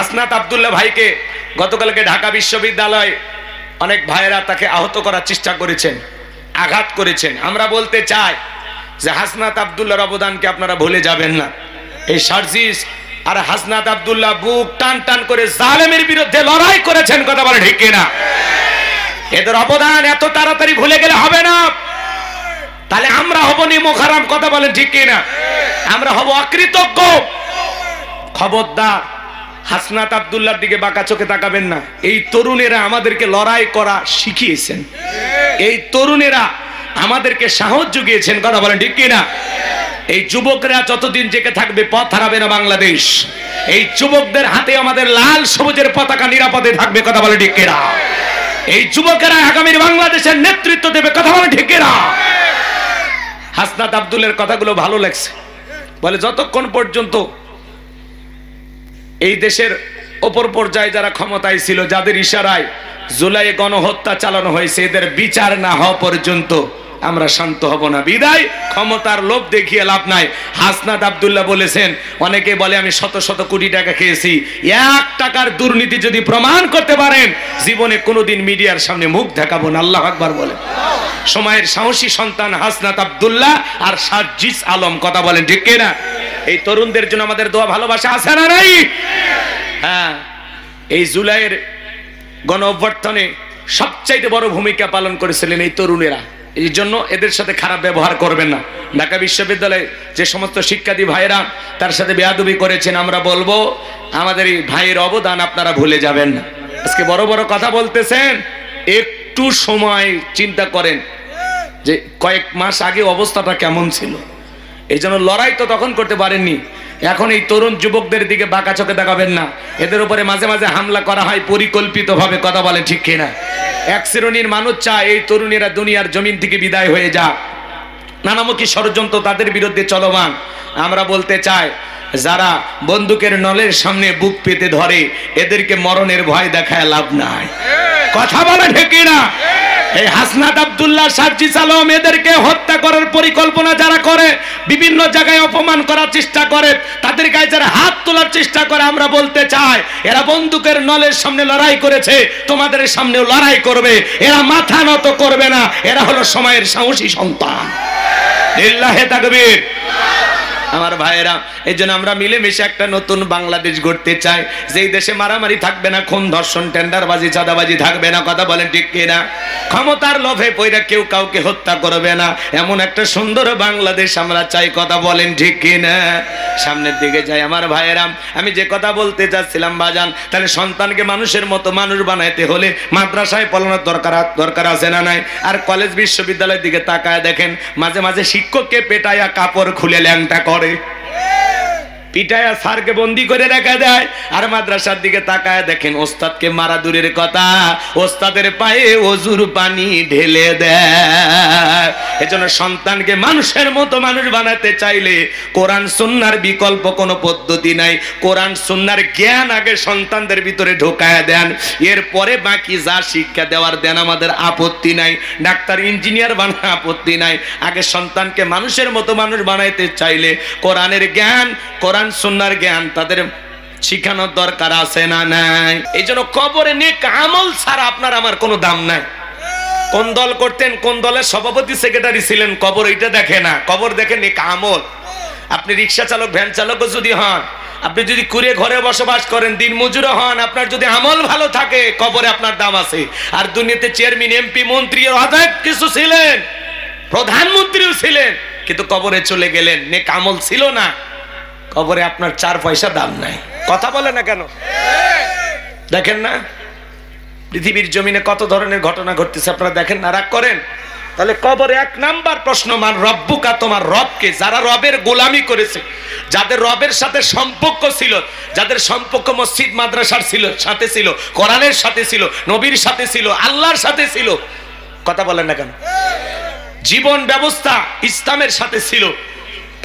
হাসনাত আব্দুল্লাহ ভাইকে গতকালকে ঢাকা বিশ্ববিদ্যালয় অনেক ভাইয়েরা তাকে আহত করার চেষ্টা করেছেন, আঘাত করেছেন। আমরা বলতে চাই যে হাসনাত আব্দুল্লাহর অবদানকে আপনারা ভুলে যাবেন না। এই সার্জিস আর হাসনাত আব্দুল্লাহ বুক টান টান করে জালেমের বিরুদ্ধে লড়াই করেছেন, কথা বলে ঠিক কিনা? এদের অবদান এত তাড়াতাড়ি ভুলে গেলে হবে না। তাহলে আমরা হব নিমুখারাম, কথা বলেন ঠিক কিনা? আমরা হব অকৃতজ্ঞ। খবরদার হাসনাত আব্দুল্লাহর দিকে বাঁকা চোখে তাকাবেন না। এই তরুণেরা আমাদেরকে লড়াই করা শিখিয়েছেন, এই তরুণেরা আমাদেরকে সাহস জুগিয়েছেন, কথা বলেন ঠিক কিনা? এই যুবকরা যতদিন জেগে থাকবে পথ হারাবে না বাংলাদেশ। এই যুবকদের হাতে আমাদের লাল সবুজের পতাকা নিরাপদে থাকবে, কথা বলে ঠিক কিনা? এই যুবকেরা আগামীর বাংলাদেশের নেতৃত্ব দেবে, কথা বলে ঠিক কিনা? হাসনাত আব্দুল্লাহর কথাগুলো ভালো লাগছে। বলে যতক্ষণ পর্যন্ত এই দেশের ওপর পর্যায়ে যারা ক্ষমতায় ছিল, যাদের ইশারায় জুলাই গণহত্যা চালানো হয়েছে, এদের বিচার না হওয়া পর্যন্ত আমরা শান্ত হব না। বিদায় ক্ষমতার লোভ দেখিয়ে লাভ নাই। হাসনাত আব্দুল্লাহ বলেছেন, অনেকে বলে আমি শত শত কোটি টাকা খেয়েছি, 1 টাকার দুর্নীতি যদি প্রমাণ করতে পারেন জীবনে কোনোদিন মিডিয়ার সামনে মুখ দেখাবো না। আল্লাহু আকবার বলে। সময়ের সাহসী সন্তান হাসনাত আব্দুল্লাহ আর সার্জিস আলম, কথা বলেন ঠিক কিনা? এই তরুণদের জন্য আমাদের দোয়া ভালোবাসা আছে না নাই? হ্যাঁ, এই জুলাইয়ের গণ অভ্যর্থনে সবচাইতে বড় ভূমিকা পালন করেছিলেন এই তরুণেরা। এই জন্য এদের সাথে খারাপ ব্যবহার করবেন না। ঢাকা বিশ্ববিদ্যালয়ে যে সমস্ত শিক্ষার্থী ভাইয়েরা তার সাথে বেয়াদবি করেছেন, আমরা বলবো আমাদের এই ভাইয়ের অবদান আপনারা ভুলে যাবেন না। আজকে বড় বড় কথা বলতেছেন, একটু সময় চিন্তা করেন যে কয়েক মাস আগে অবস্থাটা কেমন ছিল। এই জন্য লড়াই তো তখন করতে পারেননি। এখন এই তরুণ যুবকদের দিকে বাঁকা চোখে দেখাবেন না। এদের উপরে মাঝে মাঝে হামলা করা হয় পরিকল্পিতভাবে, কথা বলে ঠিক কিনা? এক শ্রেণীর মানুষ চায় এই তরুণেরা দুনিয়ার জমিন থেকে বিদায় হয়ে যাক। নানামুখী ষড়যন্ত্র তাদের বিরুদ্ধে চলমান। আমরা বলতে চাই, যারা বন্দুকের নলের সামনে বুক পেতে ধরে এদেরকে মরণের ভয় দেখায় লাভ নাই, কথা বলে ঠিক কিনা? এই হাসনাত আব্দুল্লাহ, সার্জিস আলম, এদেরকে হত্যা করার পরিকল্পনা যারা করে, বিভিন্ন জায়গায় অপমান করার চেষ্টা করে, তাদের গায়ে যারা হাত তোলার চেষ্টা করে, আমরা বলতে চাই এরা বন্দুকের নলের সামনে লড়াই করেছে, তোমাদের সামনেও লড়াই করবে। এরা মাথা নত করবে না। এরা হলো সময়ের সাহসী সন্তান। লিল্লাহে তাকবীর। আমার ভাইয়েরা, এই জন্য আমরা মিলেমিশে একটা নতুন বাংলাদেশ গড়তে চাই, যেই দেশে মারামারি থাকবে না, খুন ধর্ষণ টেন্ডারবাজি চাঁদাবাজি থাকবে না, কথা বলেন ঠিক কিনা? ক্ষমতার লোভে পইরা কেউ কাউকে হত্যা করবে না, এমন একটা সুন্দর বাংলাদেশ আমরা চাই, কথা বলেন ঠিক কিনা? সামনের দিকে যাই আমার ভাইয়েরা। আমি যে কথা বলতে চাচ্ছিলাম বাজান, তাহলে সন্তানকে মানুষের মতো মানুষ বানাইতে হলে মাদ্রাসায় পড়ানোর দরকার আছে না নাই? আর কলেজ বিশ্ববিদ্যালয়ের দিকে তাকায় দেখেন, মাঝে মাঝে শিক্ষককে পেটায়া কাপড় খুলে ল্যাংটা করে, পিটায়া স্যারকে বন্দি করে রেখে দেয়। আর মাদ্রাসার দিকে তাকায় দেখেন, ওস্তাদকে মারা দূরের কথা, ওস্তাদের পায়ে ওজুর পানি ঢেলে দেয়। এজন্য সন্তানকে মানুষের মতো মানুষ বানাতে চাইলে কোরআন সুন্নাহর বিকল্প কোনো পদ্ধতি নাই। কোরআন সুন্নাহর জ্ঞান আগে সন্তানদের ভিতরে ঢোকায় দেন, এরপরে বাকি যা শিক্ষা দেওয়ার দেন, আমাদের আপত্তি নাই। ডাক্তার ইঞ্জিনিয়ার বানাতে আপত্তি নাই। আগে সন্তানকে মানুষের মতো মানুষ বানাইতে চাইলে কোরআনের জ্ঞান, কোরআন সুন্নাহর জ্ঞান তাদের শিখানোর দরকার আছে না নাই? এই জন্য কবরে নেক আমল ছাড়া আপনার আমার কোনো দাম নাই। কোন দল করতেন, কোন দলের সভাপতি সেক্রেটারি ছিলেন, কবর এটা দেখে না, কবর দেখে নেক আমল। আপনি রিক্সা চালক, ভ্যান চালকও যদি হন, আপনি যদি কুড়ে ঘরে বসবাস করেন, দিন মজুরও হন, আপনার যদি আমল ভালো থাকে কবরে আপনার দাম আছে। আর দুনিয়াতে চেয়ারম্যান, এমপি, মন্ত্রী অনেক কিছু ছিলেন, প্রধানমন্ত্রীও ছিলেন, কিন্তু কবরে চলে গেলেন, নেক আমল ছিল না, কবরে আপনার 4 পয়সা দাম নাই। কথা বলে না কেন? দেখেন না পৃথিবীর জমিনে কত ধরনের ঘটনা ঘটতেছে, আপনারা দেখেন না, রাগ করেন? তাহলে কবরে 1 নাম্বার প্রশ্ন, মান রব্বুকা, তোমার রবকে। যারা রবের গোলামি করেছে, যাদের রবের সাথে সম্পর্ক ছিল, যাদের সম্পর্ক মসজিদ মাদ্রাসার সাথে ছিল, কোরআনের সাথে ছিল, নবীর সাথে ছিল, আল্লাহর সাথে ছিল, কথা বলেন না কেন? জীবন ব্যবস্থা ইসলামের সাথে ছিল,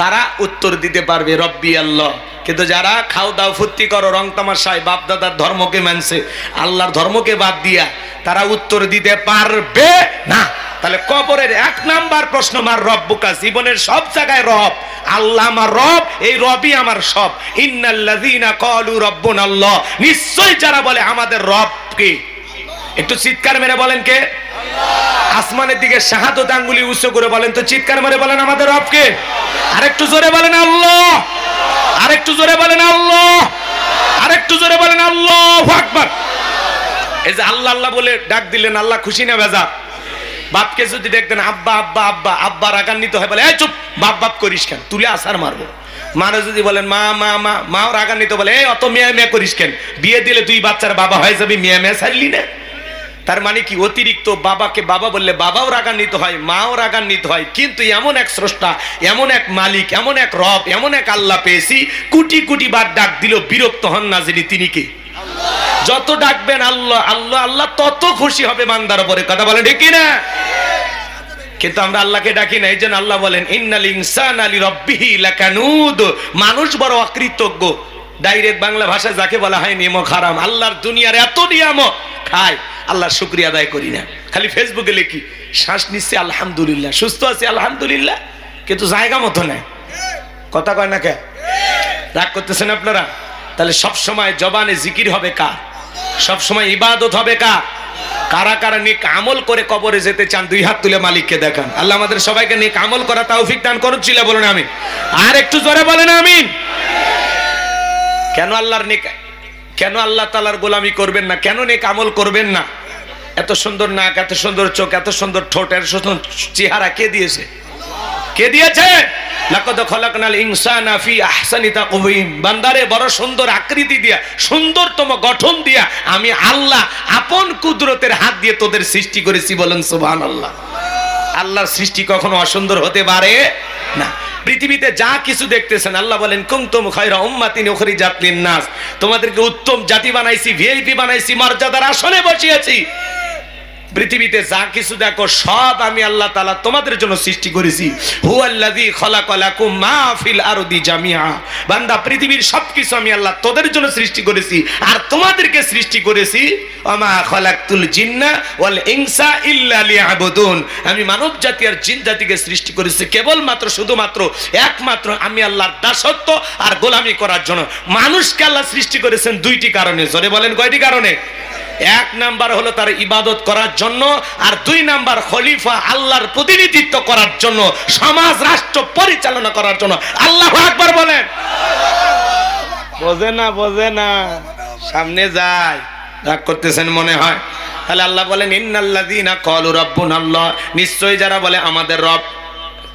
তারা উত্তর দিতে পারবে রব্বি আল্লাহ। কিন্তু যারা খাও দাও ফুর্তি করো, রং তামাশায় বাপ দাদার ধর্মকে মানছে, আল্লাহর ধর্মকে বাদ দিয়া, তারা উত্তর দিতে পারবে না। তাহলে কবরের 1 নাম্বার প্রশ্ন মার রব্বুকা, জীবনের সব জায়গায় রব আল্লাহ আমার রব, এই রবই আমার সব। ইন্নাল্লাযীনা ক্বালু রাব্বুনাল্লাহ, নিশ্চয় যারা বলে আমাদের রব কে, একটু চিৎকার মেরে বলেন কে? আল্লাহ। আসমানের দিকে শাহাদত আঙ্গুলি উঁচু করে বলেন তো, চিৎকার মেরে বলেন আমাদের রব কে? আরেকটু জোরে বলেন আল্লাহ, আরেকটু জোরে বলেন আল্লাহ, আরেকটু জোরে বলেন আল্লাহু আকবার। এই যে আল্লাহ আল্লাহ বলে ডাক দিলেন, আল্লাহ খুশি না বেজার? বাপকে যদি দেখতেন আব্বা আব্বা আব্বা, আব্বা রাগান্বিত হয় বলে এই চুপ, বাপ বাপ করিস কেন, তুলে আসার মারবো। মারা যদি বলেন মা মা মা, মাও রাগান্বিত বলে এই অত মেয়ে মেয়ে করিস কেন, বিয়ে দিলে 2 বাচ্চার বাবা হয়ে যাবি, মেয়ে মেয়ে ছাড়লি না। তার মানে কি, অতিরিক্ত বাবাকে বাবা বললে বাবাও রাগান্বিত হয়, মাও রাগান্বিত হয়। কিন্তু এমন এক স্রষ্টা, এমন এক মালিক, এমন এক রব, এমন এক আল্লাহ পেয়েছি, কোটি কোটি বার ডাক দিল বিরক্ত হন না, যিনি তিনি কে? যত ডাকবেন আল্লাহ আল্লাহ আল্লাহ, তত খুশি হবে বান্দার উপরে। কথা বলেন ঠিক কি না? কিন্তু আমরা আল্লাহকে ডাকি না। এই জন্য আল্লাহ বলেন ইন্নাল ইনসানা লিরাব্বিহি লাকানুদ, মানুষ বড় অকৃতজ্ঞ। ডাইরেক্ট বাংলা ভাষায় যাকে বলা হয় নিয়ামত হারাম। আল্লাহর দুনিয়ার এত নিয়ামত খায়, আল্লাহর শুকরিয়া আদায় করি না। খালি ফেসবুকে লিখি শ্বাস নিচ্ছে আলহামদুলিল্লাহ, সুস্থ আছি আলহামদুলিল্লাহ, কিন্তু জায়গা মতো নাই। কথা কয় না কে? রাগ করতেছেন আপনারা? তাহলে সব সময় জবানে জিকির হবে কার? সব সময় ইবাদত হবে কার? কারা কারা নেক আমল করে কবরে যেতে চান 2 হাত তুলে মালিককে দেখান। আল্লাহ আমাদের সবাইকে নেক আমল করা তৌফিক দান করুন। চিল্লা বলেন আমিন। আর একটু জোরে বলেন আমিন। কেন আল্লাহর নেক, কেন আল্লাহ তাআলার গোলামি করবেন না? কেন নেক আমল করবেন না? এত সুন্দর নাক, এত সুন্দর চোখ, এত সুন্দর ঠোঁট, এত সুন্দর চেহারা কে দিয়েছে? কে দিয়েছে? লাকাদ খলাকনাল ইনসানা ফি আহসানি তাকওয়িম, বান্দারে বড় সুন্দর আকৃতি দিয়া, সুন্দরতম গঠন দিয়া আমি আল্লাহ আপন কুদরতের হাত দিয়ে তোদের সৃষ্টি করেছি। বলেন সুবহানাল্লাহ। আল্লাহর সৃষ্টি কখনো অসুন্দর হতে পারে না। পৃথিবীতে যা কিছু দেখতেছেন আল্লাহ বলেন কুনতুম খায়রা উম্মাতিন উখরিজাত লিন-নাস, তোমাদেরকে উত্তম জাতি বানাইছি, ভিআইপি বানাইছি, মর্যাদার আসনে বসিয়েছি। পৃথিবীতে যা কিছু দেখো সব আমি আল্লাহ তাআলা তোমাদের জন্য সৃষ্টি করেছি। হুয়াল্লাযী খালাকালাকুম মা ফিল আরদি জামিআ, বান্দা পৃথিবীর সবকিছু আমি আল্লাহ তোদের জন্য সৃষ্টি করেছি, আর তোমাদেরকে সৃষ্টি করেছি ওমা খালাকতুল জিন্না ওয়াল ইনসা ইল্লা লিয়াবুদুন, আমি মানব জাতি আর জিন জাতিকে সৃষ্টি করেছি কেবলমাত্র শুধুমাত্র একমাত্র আমি আল্লাহর দাসত্ব আর গোলামি করার জন্য। মানুষকে আল্লাহ সৃষ্টি করেছেন 2টি কারণে। জোরে বলেন কয়টি কারণে? 1 নাম্বার হলো তার ইবাদত করার জন্য, আর 2 নাম্বার খলিফা আল্লাহর প্রতিনিধিত্ব করার জন্য, সমাজ রাষ্ট্র পরিচালনা করার জন্য। আল্লাহু আকবার বলেন। বোঝে না, বোঝে না, সামনে যায়। রাগ করতেছেন মনে হয়। তাহলে আল্লাহ বলেন ইন্নাল্লাযীনা ক্বালু রাব্বুনাল্লাহ, নিশ্চয় যারা বলে আমাদের রব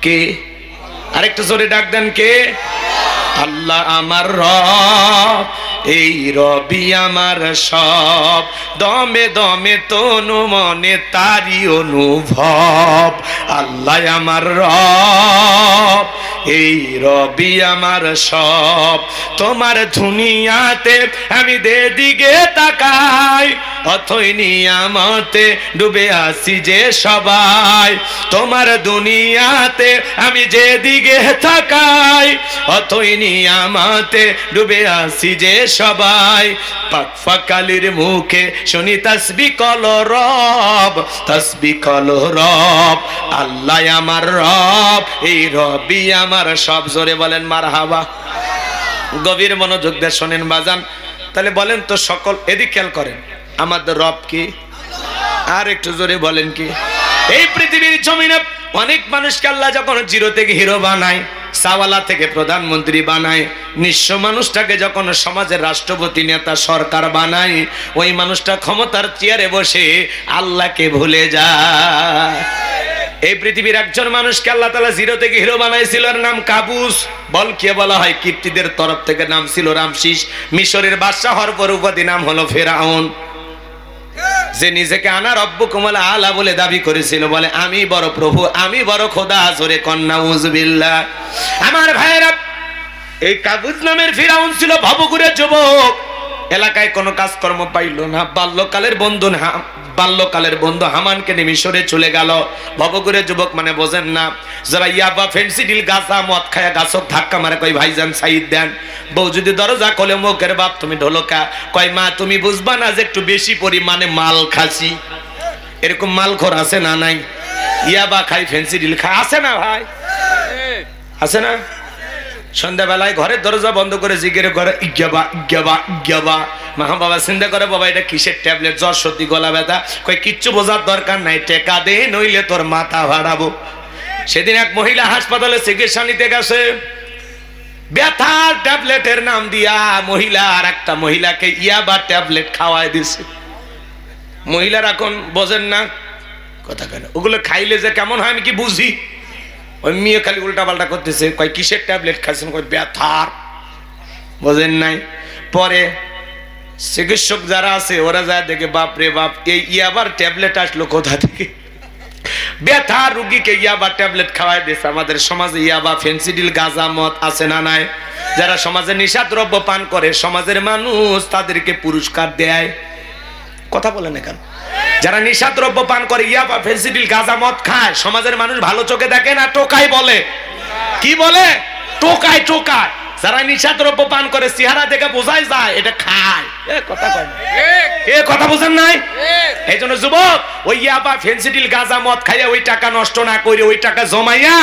কে? আরেকটু জোরে ডাক দেন কে? আল্লাহ আমার রব, এই রবি আমার সব, দমে দমে তনু মনে তারি অনুভব। আল্লাহ আমার রব, এই রবি আমার সব, তোমার দুনিয়াতে আমি যেদিকে তাকাই অথই নিয়ামতে ডুবে আসি যে সবাই। তোমার দুনিয়াতে আমি যেদিকে তাকাই অথই নিয়ামতে ডুবে আসি যে সবাই। পাক ফাকালির মুখে শুনি তাসবিহ কল রব, তাসবিহ কল রব। আল্লাহ আমার রব, এই রবি আমার সব। জোরে বলেন মারহাবা। গভীর মনোযোগ দিয়ে শোনেন বাজান। তাহলে বলেন তো সকল, এদিক খেয়াল করেন, আমাদের রব কি? আর একটু জোরে বলেন কি? এই পৃথিবীর জমিনে অনেক মানুষকে আল্লাহ যখন জিরো থেকে হিরো বানায়, সাওয়ালা থেকে প্রধানমন্ত্রী বানায়, নিঃস্ব মানুষটাকে যখন সমাজের রাষ্ট্রপতি নেতা সরকার বানায়, ওই মানুষটা ক্ষমতার চেয়ারে বসে আল্লাহকে ভুলে যায়। এই পৃথিবীর একজন মানুষকে আল্লাহ তাআলা জিরো থেকে হিরো বানাইছিল, এর নাম কাবুস। বলকে বলা হয়, কীর্তিদের তরফ থেকে নাম ছিল রামসিস। মিশরের বাদশা হওয়ার পর উপাধি নাম হলো ফেরাউন। যে নিজেকে আনা রব্বুকুমুল আলা বলে দাবি করেছিল, বলে আমি বড় প্রভু, আমি বড় খোদা। জোরে কন্না উযবিল্লাহ। আমার ভাইরা, এই কাবুস নামের ফিরাউন ছিল ভবঘুরে যুবক, এলাকায় কোনো কাজকর্ম পাইল না। বাল্যকালের বন্ধু হামানকে নিয়ে মিশরে চলে গেল। ভবঘুরে যুবক মানে বোঝেন না, যারা ইয়াবা ফেন্সিডিল গাঁজা মদ খায়া গাছক ধাক্কা মারে, কই ভাইজান সাইদ দেন। বউ যদি দরজা খোলে, মুখের বাপ তুমি ঢোলকা, কয় মা তুমি বুঝবা না যে একটু বেশি পরিমাণে মাল খাসি। এরকম মালখোর আছে না নাই? ইয়াবা খাই, ফেন্সিডিল খাই, আছে না ভাই? আছে না? সন্ধ্যাবেলায় ঘরের দরজা বন্ধ করে জিগের ঘরে ইজ্ঞাবা ইজ্ঞাবা ইজ্ঞাবা। মা বাবা চিন্তা করে, বাবা এটা কিসের ট্যাবলেট? জ্বর সর্দি গলা ব্যথা। কই কিচ্ছু বোঝার দরকার নাই, টেকা দে নইলে তোর মাথা ভাড়াবো। সেদিন এক মহিলা হাসপাতালে চিকিৎসা নিতে গেছে, ব্যথার ট্যাবলেটের নাম দিয়া মহিলা আর একটা মহিলাকে ইয়াবা ট্যাবলেট খাওয়াই দিছে। মহিলার এখন বোঝেন না কথা কেন, ওগুলো খাইলে যে কেমন হয় আমি কি বুঝি। ওই মেয়ে খালি উল্টা পাল্টা করতেছে, কয় কিসের ট্যাবলেট খাইছেন? কয় ব্যথার। বোঝেন নাই? পরে চিকিৎসক যারা আছে ওরা যায় দেখে, বাপ রে বাপ, এই ইয়াবার ট্যাবলেট আসলো কোথা থেকে? ব্যথা রুগীকে ইয়াবা ট্যাবলেট খাওয়াই দিয়েছে। আমাদের সমাজে ইয়াবা, ফেন্সিডিল, গাঁজা, মদ আছে না নাই? যারা সমাজে নিশাদ্রব্য পান করে সমাজের মানুষ তাদেরকে পুরস্কার দেয়। কথা বলেন না কেন? যারা নিশাদ্রব্য পান করে, ইয়াবা, ফেন্সিডিল, গাঁজা, মদ খায়, সমাজের মানুষ ভালো চোখে দেখে না, টোকাই বলে। কি বলে? টোকায় টোকায়। যারা নিশাদ্রব্য পান করে চেহারা দেখে বোঝাই যায় এটা খায়। কথা কয় না, এ কথা বোঝেন নাই? এই জন্য যুবক, ওই ইয়াবা, ফেন্সিডিল, গাঁজা, মদ খাইয়া ওই টাকা নষ্ট না করে ওই টাকা জমাইয়া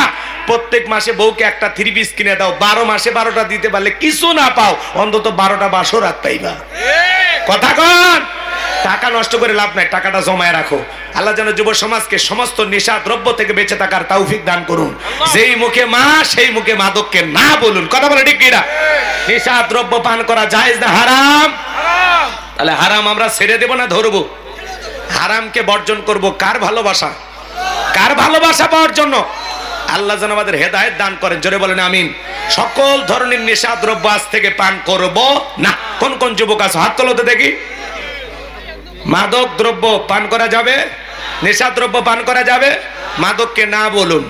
প্রত্যেক মাসে বউকে একটা 3 পিস কিনে দাও। 12 মাসে 12টা দিতে পারলে কিছু না পাও, অন্তত 12টা বাসর রাত পাইবা। কথা কন? টাকা নষ্ট করে লাভ নাই, টাকাটা জমায় রাখো। আল্লাহ যেন যুব সমাজকে সমস্ত নেশা দ্রব্য থেকে বেঁচে থাকার তৌফিক দান করুন। যেই মুখে মা সেই মুখে মাদককে না বলুন। কথা বলে ঠিক কিনা? নেশা দ্রব্য পান করা জায়েজ না হারাম? তাহলে হারাম আমরা ছেড়ে দেব না ধরবো? হারামকে বর্জন করব। কার ভালোবাসা? কার ভালোবাসা পাওয়ার জন্য? আল্লাহ যেন আমাদের হেদায়েত দান করেন। জোরে বলেন আমিন। সকল ধরনের নেশা দ্রব্য আজ থেকে পান করব না। কোন কোন যুবক আছে হাত তোলো তো দেখি। মাদক দ্রব্য পান করা যাবে? নেশা দ্রব্য পান করা যাবে? মাদককে না বলুন।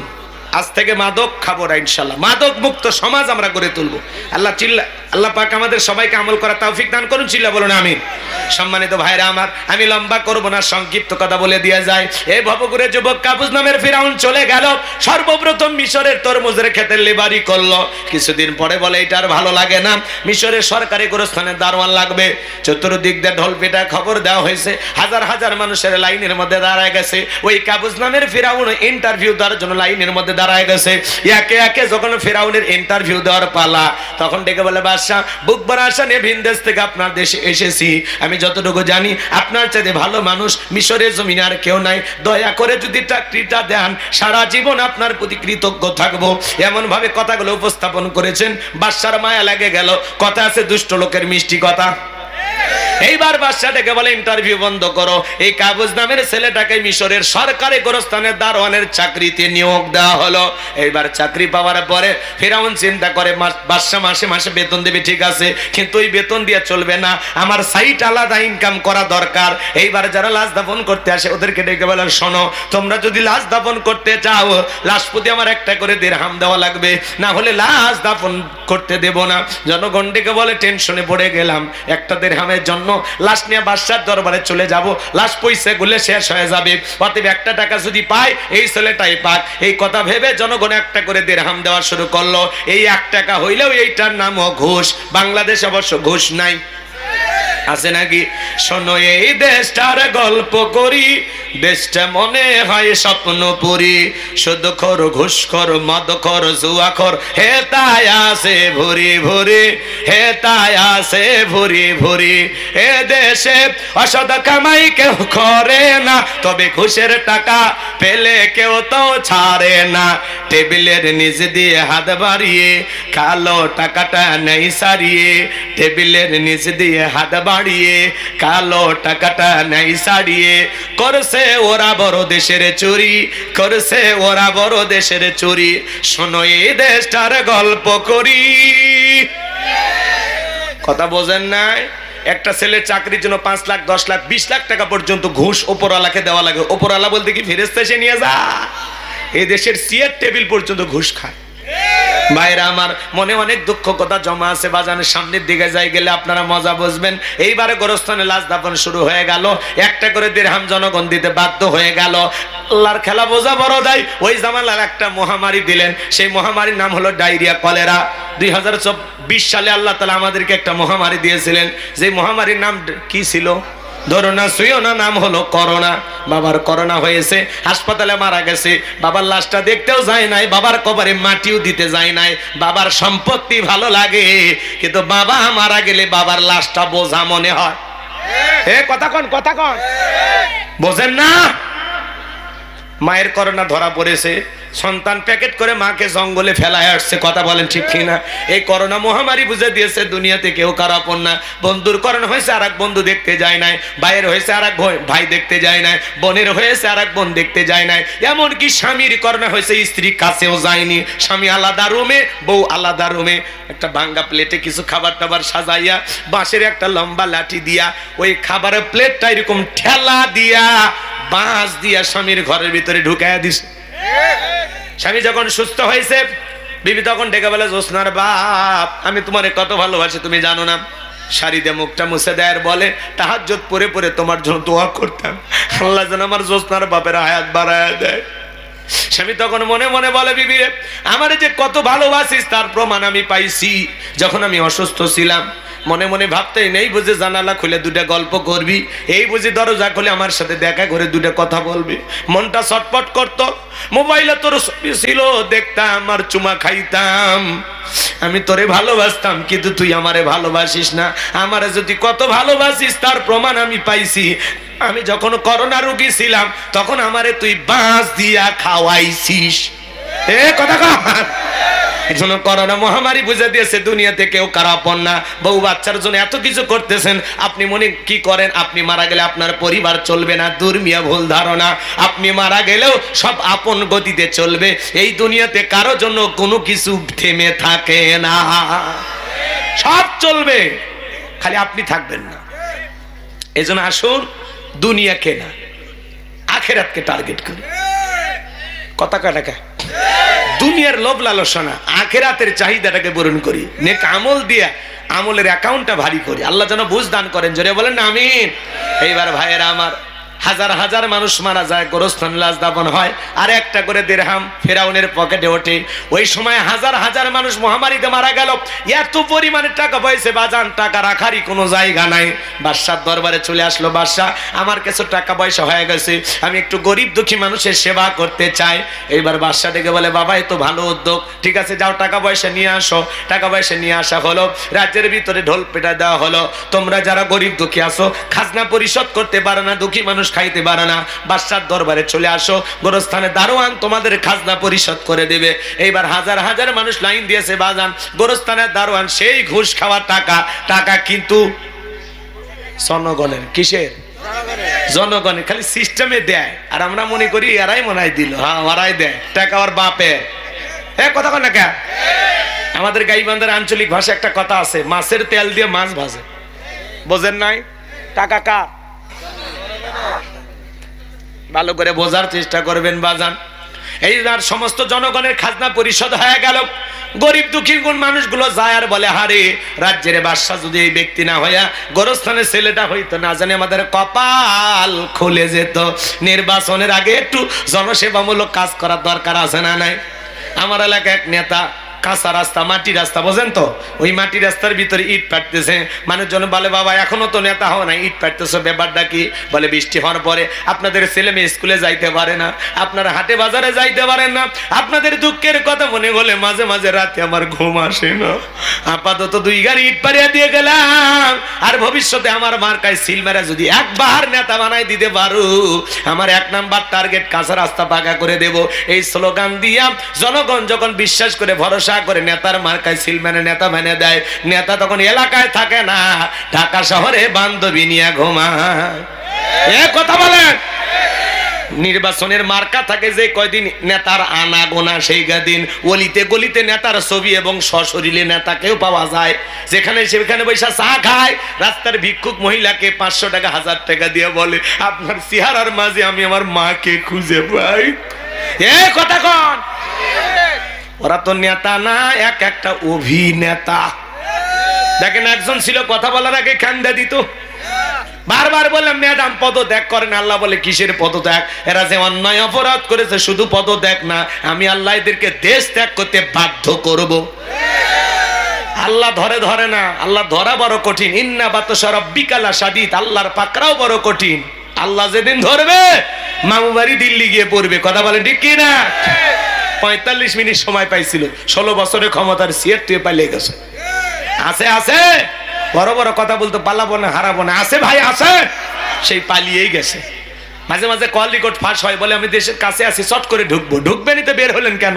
আজ থেকে মাদক খাবো না ইনশাআল্লাহ। মাদক মুক্ত সমাজ আমরা গড়ে তুলবো। আল্লাহ পাক আমাদের সবাইকে আমল করার তৌফিক দান করুন। চিল্লা বলুন আমিন। সম্মানিত ভাইরা আমার, আমি লম্বা করব না, সংক্ষিপ্ত কথা বলে দিয়ে যায়। এই ভবঘুরে যুবক কাবুস নামের ফিরাউন চলে গেল। সর্বপ্রথম মিশরের তরমুজের খেতে লেবারি করলো। কিছুদিন পরে বলে এটা আর ভালো লাগে না, মিশরের সরকারি গোরস্থানের দারোয়ান লাগবে। চতুর্দিক দিয়ে ঢোল পেটা খবর দেওয়া হয়েছে। হাজার হাজার মানুষের লাইনের মধ্যে দাঁড়ায় গেছে। ওই কাবুস নামের ফিরাউন ইন্টারভিউ দেওয়ার জন্য লাইনের মধ্যে দাঁড়ায় গেছে। একে একে যখন ফিরাউনের ইন্টারভিউ দেওয়ার পালা, তখন ডেকে বলে, বাদশাহ, বুক ভরা আশা নিয়ে ভিন দেশ থেকে আপনার দেশে এসেছি। আমি যতটুকু জানি আপনার চাইতে ভালো মানুষ মিশরের জমিনে আর কেউ নাই। দয়া করে যদি চাকরিটা দেন, সারা জীবন আপনার প্রতি কৃতজ্ঞ থাকবো। এমন ভাবে কথাগুলো উপস্থাপন করেছেন, বাদশার মায়া লেগে গেল। কথা আছে, দুষ্ট লোকের মিষ্টি কথা। এইবার বাদশা ডেকে বলে, ইন্টারভিউ বন্ধ করো। এই কাবুস নামের ছেলেটাকে মিশরের সরকারি গোরস্থানের দারোয়ানের চাকরিতে নিয়োগ দেওয়া হলো। এইবার চাকরি পাওয়ার পরে ফিরাউন চিন্তা করে, বাদশা মাসে মাসে বেতন দেবে, ঠিক আছে, কিন্তু ওই বেতন দিয়ে চলবে না, আমার সাইট আলাদা ইনকাম করা দরকার। এইবার যারা লাশ দাফন করতে আসে ওদেরকে ডেকে বলে, শোনো, তোমরা যদি লাশ দাফন করতে চাও, লাশ প্রতি আমার একটা করে দিরহাম দেওয়া লাগবে, না হলে লাশ দাফন করতে দেব না। জনগণ ডেকে বলে, টেনশনে পড়ে গেলাম, একটা দিরহামের জন্য লাশ নিয়ে বাদশার দরবারে চলে যাব, লাশ পয়সা গুলে শেষ হয়ে যাবে, অতএব একটা টাকা যদি পাই এই ছেলেটাই পাক। এই কথা ভেবে জনগণ একটা করে দিরহাম দেওয়া শুরু করলো। এই 1 টাকা হইলেও এইটার নামও ঘুষ। বাংলাদেশ অবশ্য ঘুষ নাই, আছে নাকি? শোনো, এই দেশটার গল্প করি, দেশটা মনে হয় স্বপ্নপুরী, শুধু খর ঘুষ খর মদ খর জুয়া খর, হে তাই আসে ভরি ভরি, হে তাই আসে ভরি ভরি। এ দেশে অসৎ কামাই কেউ করে না, তবে ঘুষের টাকা পেলে কেউ তো ছাড়ে না। টেবিলের নিচ দিয়ে হাত বাড়িয়ে কালো টাকাটা নেই সারিয়ে, টেবিলের নিচ দিয়ে হাত বাড়িয়ে কালো টাকাটা নেই সারিয়ে, করছে ওরা বড় দেশের চুরি, করছে ওরা বড় দেশের চুরি। শোনো, এই দেশটার গল্প করি। কথা বোঝেন নাই? একটা ছেলের চাকরির জন্য 5 লাখ 10 লাখ 20 লাখ টাকা পর্যন্ত ঘুষ ওপরওয়ালাকে দেওয়া লাগে। ওপরওয়ালা বলতে কি ফেরেশতা এসে নিয়ে যা? এই দেশের চেয়ার টেবিল পর্যন্ত ঘুষ খায়। ভাইরা আমার, মনে অনেক দুঃখ কথা জমা আছে। বাজানের সামনের দিকে যাই গেলে আপনারা মজা বুঝবেন। এইবারে গোরস্থানে লাশ দাফন শুরু হয়ে গেল। একটা করে দিরহাম জনগণ দিতে বাধ্য হয়ে গেল। আল্লাহর খেলা বোঝা বড় দায়। ওই জামানার একটা মহামারী দিলেন, সেই মহামারীর নাম হলো ডায়রিয়া, কলেরা। 2020 সালে আল্লাহ তাআলা আমাদেরকে একটা মহামারী দিয়েছিলেন। যে মহামারীর নাম কি ছিল? ধরো না, শুইও না, নাম হলো করোনা। বাবার করোনা হয়েছে, হাসপাতালে মারা গেছে। বাবার লাশটা দেখতেও যায় নাই, বাবার কবরে মাটিও দিতে যায় নাই। বাবার সম্পত্তি ভালো লাগে, কিন্তু বাবা মারা গেলে বাবার লাশটা বোঝা মনে হয়। কথা কন, কথা কন, বোঝেন না? মায়ের করোনা ধরা পড়েছে, সন্তান প্যাকেট করে মাকে জঙ্গলে ফেলায় আসছে। কথা বলেন ঠিক কিনা? এই করোনা মহামারী বুঝে দিয়েছে দুনিয়াতে কেউ কারো আপন না। বন্ধুর করোনা হয়েছে, আর এক বন্ধু দেখতে যায় নাই। ভাইয়ের হয়েছে, আর এক ভাই দেখতে যায় নাই। বোনের হয়েছে, আর এক বোন দেখতে যায় নাই। এমনকি স্বামীর করোনা হয়েছে, স্ত্রী কাছেও যায়নি। স্বামী আলাদা রুমে, বউ আলাদা রুমে। একটা ভাঙ্গা প্লেটে কিছু খাবার টাবার সাজাইয়া, বাঁশের একটা লম্বা লাঠি দিয়া, ওই খাবারের প্লেটটা এরকম ঠেলা দিয়া, বাঁশ দিয়া স্বামীর ঘরের ভিতরে ঢুকাইয়া দিছে। স্বামী যখন সুস্থ হয়েছে, বিবি তখন ডেকে বলে, জোসনার বাপ, আমি তোমারে কত ভালোবাসি তুমি জানো না। শাড়ি দিয়ে মুখটা মুছে দেয় আর বলে, তাহাজ্জুদ পড়ে পড়ে তোমার জন্য দোয়া করতাম, আল্লাহ যেন আমার জোসনার বাপের হায়াত বাড়ায় দেয়। স্বামী তখন মনে মনে বলে, বিবি রে, আমার যে কত ভালোবাসিস তার প্রমাণ আমি পাইছি। যখন আমি অসুস্থ ছিলাম, মনে মনে ভাবতেই নেই বুঝে জানালা খুলে দুটা গল্প করবি, এই বুঝি দরজা খুলে আমার সাথে দেখা করে দুটা কথা বলবি। মনটা ছটফট করতো। মোবাইলে তোর ছবি ছিল, দেখতাম আর চুমা খাইতাম। আমি তোরে ভালোবাসতাম, কিন্তু তুই আমারে ভালোবাসিস না। আমারে যদি কত ভালোবাসিস তার প্রমাণ আমি পাইছি। আমি যখন করোনা রোগী ছিলাম, তখন আমারে তুই বাঁশ দিয়া খাওয়াইছিস। কথা কর। এজন্য করোনা মহামারী বুঝে দিয়েছে দুনিয়াতে কেউ কারো আপন না। বউ বাচ্চার জন্য এত কিছু করতেছেন, আপনি মনে কি করেন আপনি মারা গেলে আপনার পরিবার চলবে না? দুর্মিয়া ভুল ধারণা। আপনি মারা গেলেও সব আপন গতিতে চলবে। এই দুনিয়াতে কারো জন্য কোনো কিছু থেমে থাকে না, সব চলবে, খালি আপনি থাকবেন না। এজন্য আসুন দুনিয়াকে না, আখিরাতকে টার্গেট করি। কথা কাটাকা দুনিয়ার লোভ লালসা, আখিরাতের চাহিদাটাকে পূরণ করি। নেক আমল দিয়া আমলের অ্যাকাউন্টটা ভারী করি। আল্লাহ যেন বুঝ দান করেন, জোরে বলেন না আমিন। এইবার ভাইয়েরা আমার, হাজার হাজার মানুষ মারা যায়, গোরস্থান লাশ দাফন হয়, আর একটা করে দিরহাম ফেরাউনের পকেটে ওঠে। ওই সময় হাজার হাজার মানুষ মহামারীতে মারা গেল। এত পরিমাণে টাকা পয়সা বাজান, টাকা রাখারই কোনো জায়গা নাই। বাদশার দরবারে চলে আসলো, বাদশাহ আমার কাছে টাকা পয়সা হয়ে গেছে, আমি একটু গরিব দুঃখী মানুষের সেবা করতে চাই। এইবার বাদশাহ ডেকে বলে, বাবা এ তো ভালো উদ্যোগ, ঠিক আছে যাও টাকা পয়সা নিয়ে আসো। টাকা পয়সা নিয়ে আসা হলো, রাজ্যের ভিতরে ঢোল পেটা দেওয়া হলো। তোমরা যারা গরিব দুঃখী আসো, খাজনা পরিশোধ করতে পারো না, দুঃখী মানুষ খাইতে পারে না, বাদশার দরবারে চলে আসো, গোরস্থানে দারোয়ান তোমাদের খাজনা পরিশোধ করে দেবে। এইবার হাজার হাজার মানুষ লাইন দিয়েছে বাজান, গোরস্থানের দারোয়ান সেই ঘুষ খাওয়া টাকা, টাকা কিন্তু জনগণের। কিসের? জনগণের। খালি সিস্টেমে দেয়, আর আমরা মনে করি এরাই মনে হয় দিল। হ্যাঁ ওরাই দেয় টাকা, ওর বাপের। কথা কন না কে? আমাদের গাইবান্ধার আঞ্চলিক ভাষা একটা কথা আছে, মাছের তেল দিয়ে মাছ ভাজে। বোঝেন নাই? টাকা কার? ভালো করে বোঝার চেষ্টা করবেন বাজান। এই সমস্ত জনগণের খাজনা পরিশোধ হয়ে গেল। গরিব দুঃখী মানুষগুলো যায় আর বলে, হারে রাজ্যের বাদশা যদি এই ব্যক্তি না হইয়া গোরস্থানের ছেলেটা হইতো, না জানি আমাদের কপাল খুলে যেত। নির্বাচনের আগে একটু জনসেবামূলক কাজ করার দরকার আছে না নাই? আমার এলাকায় এক নেতা কাঁচা রাস্তা, মাটি রাস্তা, বোঝেন তো, ওই মাটি রাস্তার ভিতরে ইট পাটতেছে। মানুষজন বলে, বাবা এখনো তো নেতা হও না, ইট পাটতেছো, ব্যাপারটা কি? বলে, বৃষ্টি হওয়ার পরে আপনাদের ছেলে মেয়ে স্কুলে যাইতে পারে না, আপনারা হাটে বাজারে যাইতে পারেন না, আপনাদের দুঃখের কথা মনে হলে মাঝে মাঝে রাতে আমার ঘুম আসে না। আপাতত 2 গাড়ি ইট পাড়িয়া দিয়ে গেলাম, আর ভবিষ্যতে আমার মার্কায় সিল মেরা যদি একবার নেতা বানাই দিতে পারো, আমার 1 নাম্বার টার্গেট কাঁচা রাস্তা পাকা করে দেব। এই স্লোগান দিয়া জনগণ যখন বিশ্বাস করে ভরসা করে নেতার মার্কায় সিল মেরে নেতা মেনে দেয়, নেতা তখন এলাকায় থাকে না, ঢাকা শহরে বান্ধবী নিয়ে ঘুমায়। কথা বলেন। নির্বাচনের মার্কা থাকে যে কয়দিন নেতার আনা গোনা, সেই দিন অলিতে গলিতে নেতার ছবি এবং সশরীরে নেতাকেও পাওয়া যায়। যেখানে সেখানে বৈশা চা খায়, রাস্তার ভিক্ষুক মহিলাকে 500 টাকা 1000 টাকা দিয়ে বলে, আপনার চেহারার মাঝে আমি আমার মাকে খুঁজে পাই। কথা কন। ওরা তো নেতা না, একটা অভিনেতা। দেখেন একজন ছিল কথা বলার আগে কান্দা দিত, বারবার বললাম ম্যাডাম পদত্যাগ করেন। আল্লাহ বলে, কিসের পদত্যাগ? এরা যে অন্যায় অপরাধ করেছে, শুধু পদত্যাগ না, আমি আল্লাহ এদেরকে দেশ ত্যাগ করতে বাধ্য করব। আল্লাহ ধরে ধরে না, আল্লাহ ধরা বড় কঠিন। ইন্না বাতশা রাব্বিকা লাশাদীদ, আল্লাহর পাকড়াও বড় কঠিন। আল্লাহ যেদিন ধরবে মামু বাড়ি দিল্লি গিয়ে পড়বে। কথা বলেন ঠিক কি না? 45 মিনিট সময় পাইছিল, 16 বছরের ক্ষমতার সিয়ার তুই পালিয়ে গেছে। আছে আছে, বড় বড় কথা বলতে পালাবো না, হারাবো না, আছে ভাই আছে, সেই পালিয়েই গেছে। মাঝে মাঝে কল রেকর্ড ফাঁস হয়, বলে আমি দেশের কাছে আছি, চট করে ঢুকবো। ঢুকবেনই তো বের হলেন কেন?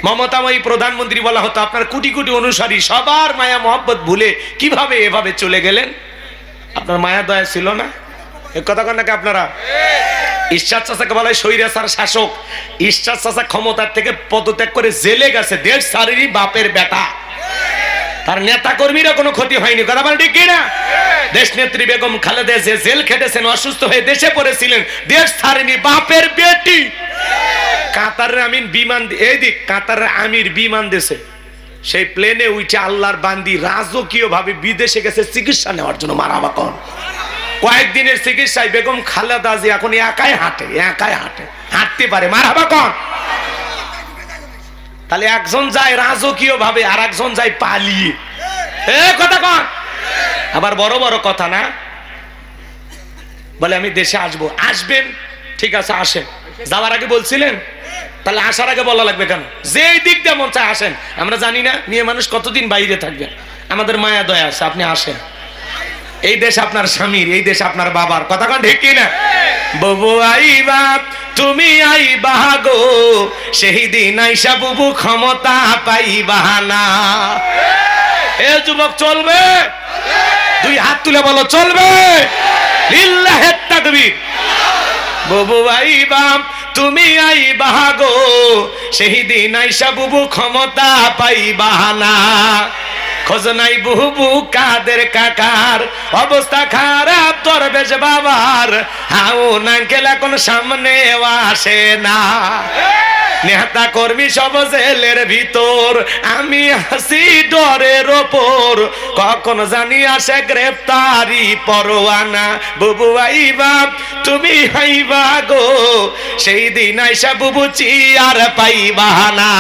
মমতাময়ী প্রধানমন্ত্রী বলা হতো, আপনার কোটি কোটি অনুসারী সবার মায়া মহব্বত ভুলে কিভাবে এভাবে চলে গেলেন? আপনার মায়া দয়া ছিল না? এ কথা কন নাকি আপনারা? ঈশ্বর চাচাকে বলা হয় স্বৈরাচার শাসক। ঈশ্বর চাচা ক্ষমতার থেকে পদত্যাগ করে জেলে গেছে, দেশ সারেরই বাপের বেটা। তার নেতা কর্মীরা কোনো ক্ষতি হয়নি। কথা বলেন ঠিক কিনা? দেশ নেত্রী বেগম খালেদা যে জেল খেটেছেন, অসুস্থ হয়ে দেশে পড়েছিলেন, দেশ ছাড়েনি বাপের বেটি। কাতারের আমির বিমান, এই দিক কাতারের আমির বিমান দেশে, সেই প্লেনে উঠে আল্লাহর বান্দি রাজকীয় ভাবে বিদেশে গেছে চিকিৎসা নেওয়ার জন্য। মারাবা কন, কয়েকদিনের চিকিৎসায় বেগম খালেদা জি এখন একাই হাঁটে, একাই হাঁটে, হাঁটতে পারে। মারাবা কন। তাহলে একজন যায় রাজকীয় ভাবে, আর একজন যায় পালিয়ে। কথা কন। আবার বড় বড় কথা না, বলে আমি দেশে আসবো। আসবেন, ঠিক আছে আসেন। যাওয়ার আগে বলছিলেন, তাহলে আসার আগে বলা লাগবে কেন? যেই দিক দিয়ে মন চায় আসেন। আমরা জানি না মেয়ে মানুষ কতদিন বাইরে থাকবে, আমাদের মায়া দয়া আছে, আপনি আসেন। এই দেশ আপনার স্বামীর, এই দেশ আপনার বাবার। কথা কন ঠিক কি না? ববু আইবা তুমি আইবা গো, সেই দিন আইসা বুবু ক্ষমতা পাইবা না। এ যুবক চলবে? দুই হাত তুলে বলো চলবে। লিল্লাহে তাকবীর। ববু আইবা তুমি আইবা গো, সেই দিন আইসা বুবু ক্ষমতা পাইবা না। খোঁজ নাই বুবু কাদের কাকার, অবস্থা খারাপ দরবেশ বাবার, হাউ নাঙ্কেল এখন সামনে আসে না। নেতা কর্মী সব জেলের ভিতর, আমি হাসি ডরের ওপর, কখন জানি আসে গ্রেফতারি পরোয়ানা। বুবু আইবা তুমি আইবা গো, সেই দিন আইসা বুবু চিয়ার পাইবা না।